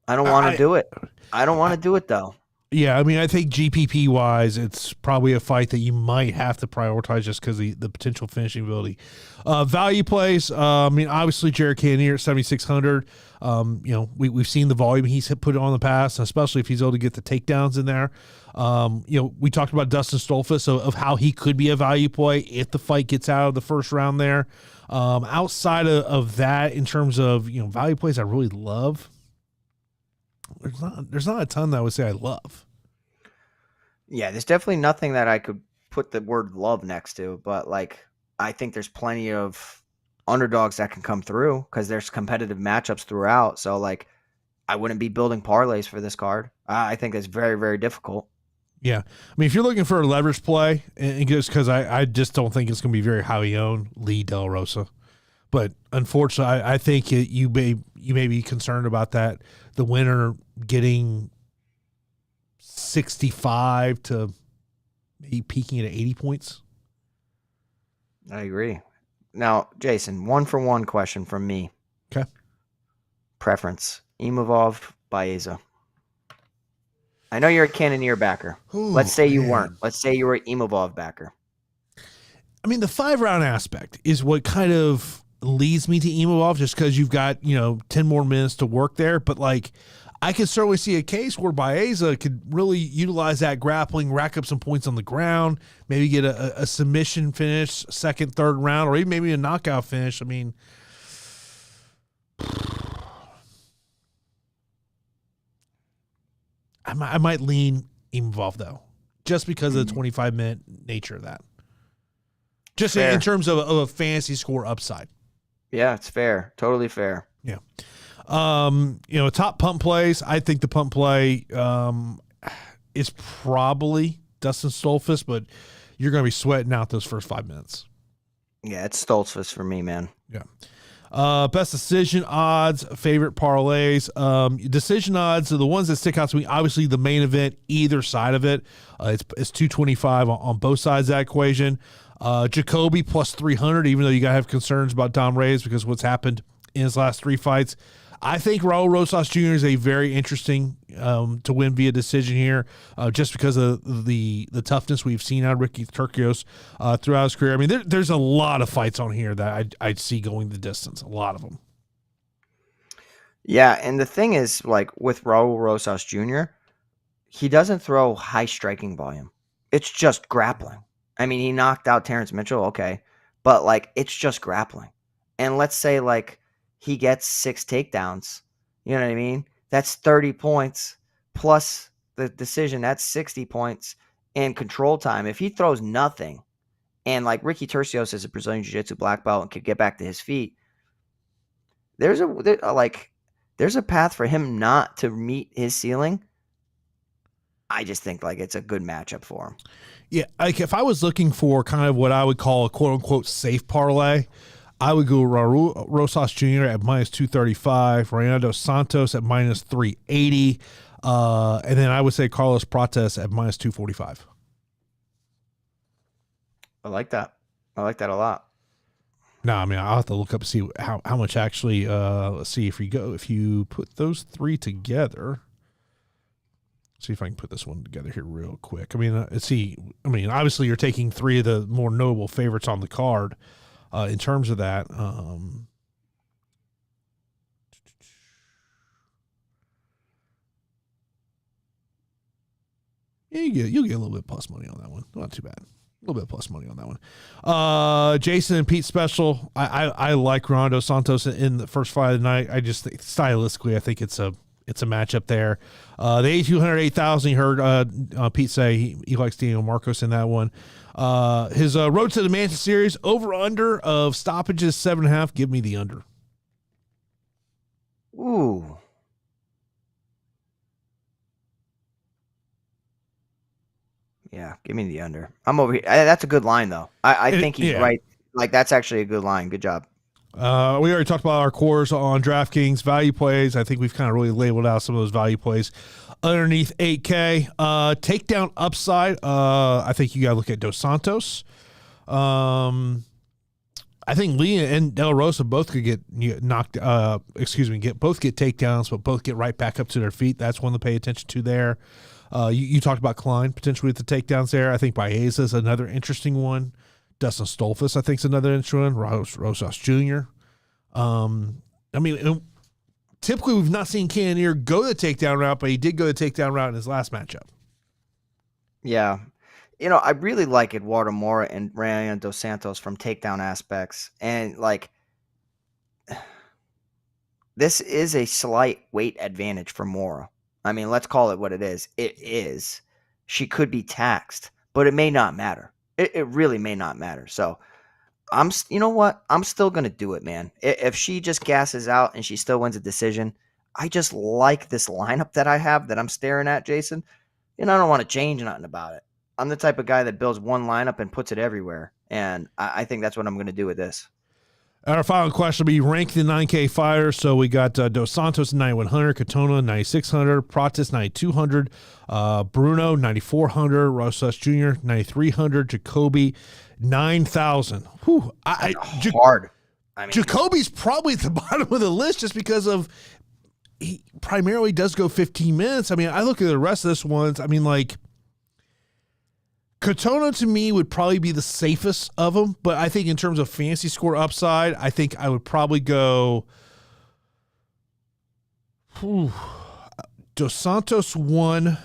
I don't want to do it. I don't want to do it, though. Yeah, I mean, I think GPP-wise, it's probably a fight that you might have to prioritize just because the potential finishing ability. Value plays, obviously, Jared Cannonier at 7,600. We've seen the volume he's put on the past, especially if he's able to get the takedowns in there. We talked about Dustin Stoltzfus of how he could be a value play if the fight gets out of the first round there. Outside of that, in terms of value plays I really love, there's not a ton that I would say I love. Yeah, there's definitely nothing that I could put the word love next to, but I think there's plenty of underdogs that can come through because there's competitive matchups throughout. So I wouldn't be building parlays for this card. I think it's very, very difficult. Yeah. I mean, if you're looking for a leverage play, and just because I just don't think it's going to be very highly owned, Lee De La Rosa. But unfortunately, I think you may be concerned about that. The winner getting 65 to maybe peaking at 80 points. I agree. Now, Jason, 1-for-1 question from me. Okay. Preference: Imavov, Baeza. I know you're a Cannonier backer. Ooh, let's say you man. weren't. Let's say you were an Imavov backer. I mean, the 5-round aspect is what kind of leads me to Imavov, just because you've got, 10 more minutes to work there. But, like, I could certainly see a case where Baeza could really utilize that grappling, rack up some points on the ground, maybe get a submission finish, second, third round, or even maybe a knockout finish. I mean, I might lean Imavov, though, just because of the 25-minute nature of that. Just in terms of a fantasy score upside. Yeah, it's fair. Totally fair. Yeah. Top pump plays. I think the pump play is probably Dustin Stoltzfus, but you're going to be sweating out those first 5 minutes. Yeah, it's Stoltzfus for me, man. Yeah. Best decision odds, favorite parlays. Decision odds are the ones that stick out to me. Obviously, the main event, either side of it, it's 225 on both sides of that equation. Jacoby plus 300, even though you got to have concerns about Dom Reyes because of what's happened in his last 3 fights. I think Raul Rosas Jr. is a very interesting to win via decision here, just because of the toughness we've seen out of Ricky Turcios throughout his career. I mean, there's a lot of fights on here that I'd see going the distance, a lot of them. Yeah, and the thing is, like, with Raul Rosas Jr., he doesn't throw high striking volume. It's just grappling. I mean, he knocked out Terrence Mitchell, okay, but, like, it's just grappling. And let's say, like, he gets 6 takedowns. You know what I mean? That's 30 points plus the decision. That's 60 points in control time. If he throws nothing, and like Ricky Turcios is a Brazilian Jiu-Jitsu black belt and could get back to his feet, there's a path for him not to meet his ceiling. I just think like it's a good matchup for him. Yeah, like if I was looking for kind of what I would call a quote-unquote safe parlay, I would go Raul Rosas Jr. at minus 235, Reinaldo Santos at minus 380, and then I would say Carlos Prates at minus 245. I like that. I like that a lot. No, I mean, I'll have to look up and see how much actually, let's see if you put those 3 together. See if I can put this one together here real quick. I mean, obviously you're taking 3 of the more notable favorites on the card. In terms of that, yeah, you'll get a little bit plus money on that one. Not too bad. A little bit plus money on that one. Jason and Pete special. I like Ronaldo Santos in the first fight of the night. I just think stylistically, I think it's a matchup there. The 8,200, 8,000. You heard Pete say he likes Daniel Marcos in that one. His road to the Mansion series over under of stoppages 7.5. Give me the under. Ooh. Yeah, give me the under. I'm over here. That's a good line though. I think he's right. Like that's actually a good line. Good job. We already talked about our cores on DraftKings value plays. I think we've kind of really labeled out some of those value plays underneath 8K. Takedown upside. I think you got to look at Dos Santos. I think Lee and Del Rosa both could get knocked. Both get takedowns, but both get right back up to their feet. That's one to pay attention to there. You talked about Klein potentially with the takedowns there. I think Baeza is another interesting one. Dustin Stoltzfus, I think, is another interesting one. Rosas Jr. I mean, typically we've not seen Cannonier go the takedown route, but he did go the takedown route in his last matchup. Yeah. I really like Eduardo Mora and Ryan Dos Santos from takedown aspects. And, like, this is a slight weight advantage for Mora. I mean, let's call it what it is. It is. She could be taxed, but it may not matter. It really may not matter. So, you know what? I'm still going to do it, man. If she just gasses out and she still wins a decision, I just like this lineup that I have that I'm staring at, Jason. I don't want to change nothing about it. I'm the type of guy that builds one lineup and puts it everywhere. And I think that's what I'm going to do with this. Our final question will be ranked the 9K fighters. So we got Dos Santos 9100, Katona 9600, Prates 9200, Brunno 9400, Rosas Jr. 9300, Jacoby 9000. Whew, Hard. I mean, Jacoby's probably at the bottom of the list just because of he primarily does go 15 minutes. I mean, I look at the rest of this ones. I mean, like, Katona to me would probably be the safest of them, but I think in terms of fantasy score upside, I think I would probably go Dos Santos 1,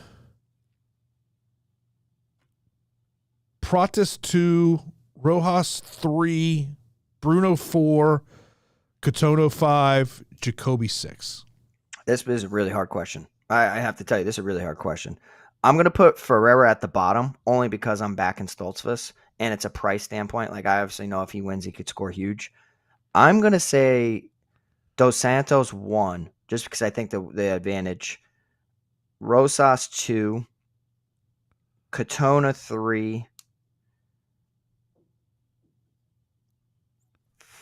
Prates 2, Rojas 3, Brunno 4, Katona 5, Jacoby 6. This is a really hard question. I have to tell you, this is a really hard question. I'm going to put Ferreira at the bottom only because I'm back in Stoltzfus, and it's a price standpoint. Like, I obviously know if he wins, he could score huge. I'm going to say Dos Santos 1, just because I think the advantage. Rosas 2, Katona 3,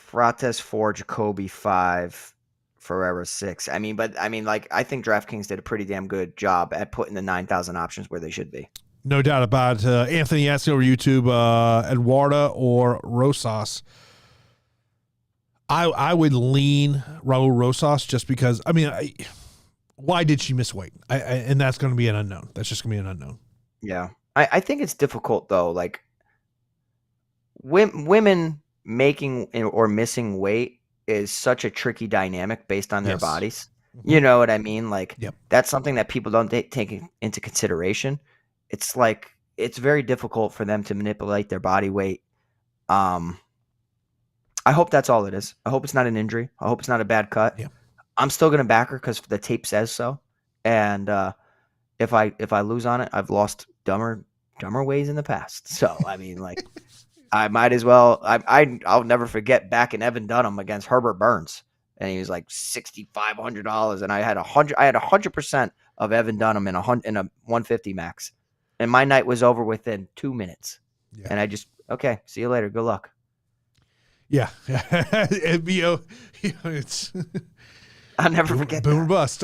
Prates 4, Jacoby 5, Ferreira 6. I mean, I think DraftKings did a pretty damn good job at putting the 9,000 options where they should be. No doubt about it. Anthony asking over YouTube, Eduarda or Rosas. I would lean Raul Rosas just because, I mean, why did she miss weight? And that's going to be an unknown. That's just going to be an unknown. Yeah. I think it's difficult, though. Like, women making or missing weight is such a tricky dynamic based on their bodies. You know what I mean? Like, that's something that people don't take into consideration. It's like, it's very difficult for them to manipulate their body weight. I hope that's all it is. I hope it's not an injury. I hope it's not a bad cut. Yeah. I'm still going to back her because the tape says so. And if I lose on it, I've lost dumber ways in the past. So, I mean, like, I might as well. I'll never forget back in Evan Dunham against Herbert Burns, and he was like $6,500, and I had 100% of Evan Dunham in a 150 max, and my night was over within 2 minutes. Yeah. And I just, okay, see you later. Good luck. Yeah, it's. I'll never forget. Boom or bust.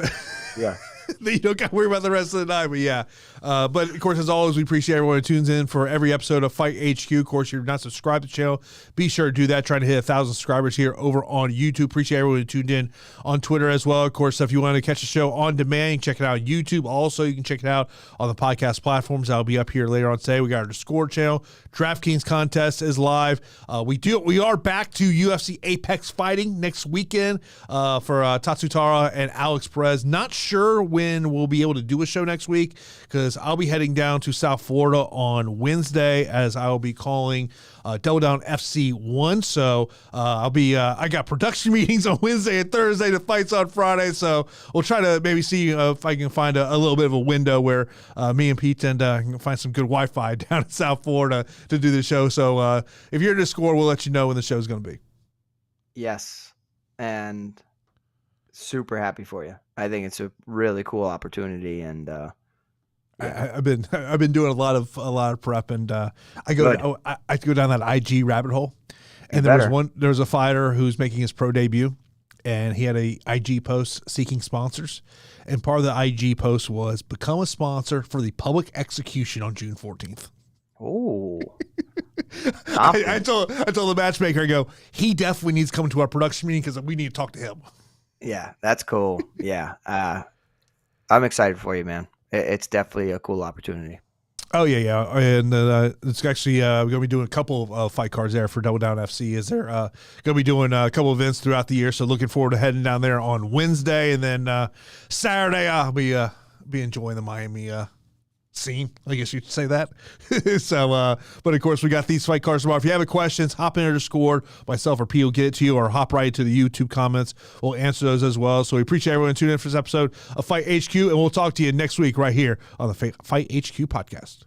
Yeah. You don't got to worry about the rest of the night, but yeah. But of course, as always, we appreciate everyone who tunes in for every episode of Fight HQ. Of course, if you're not subscribed to the channel, be sure to do that. Trying to hit 1,000 subscribers here over on YouTube. Appreciate everyone who tuned in on Twitter as well. Of course, if you want to catch the show on demand, you can check it out on YouTube. Also, you can check it out on the podcast platforms. That'll be up here later on today. We got our Discord channel. DraftKings contest is live. We are back to UFC Apex fighting next weekend for Tatsutara and Alex Perez. Not sure when we'll be able to do a show next week because I'll be heading down to South Florida on Wednesday as I will be calling Double Down FC 1. So I got production meetings on Wednesday and Thursday. The fight's on Friday. So we'll try to maybe see if I can find a little bit of a window where me and Pete can find some good Wi-Fi down in South Florida to do the show. So if you're in Discord, we'll let you know when the show's going to be. Yes. And super happy for you. I think it's a really cool opportunity, and I've been doing a lot of prep, and I go down that IG rabbit hole, and there was a fighter who's making his pro debut, and he had a IG post seeking sponsors, and part of the IG post was become a sponsor for the public execution on June 14th. Oh. I told the matchmaker, I go, he definitely needs to come to our production meeting because we need to talk to him. Yeah, that's cool. Yeah. I'm excited for you, man. It's definitely a cool opportunity. Oh, yeah. And it's actually we're going to be doing a couple of fight cards there for Double Down FC. Is there going to be doing a couple events throughout the year. So looking forward to heading down there on Wednesday. And then Saturday, I'll be enjoying the Miami scene, I guess you could say that. So, but of course, we got these fight cards tomorrow. If you have any questions, hop in our Discord. Myself or P will get it to you, or hop right to the YouTube comments. We'll answer those as well. So we appreciate everyone tuning in for this episode of Fight HQ, and we'll talk to you next week right here on the Fight HQ podcast.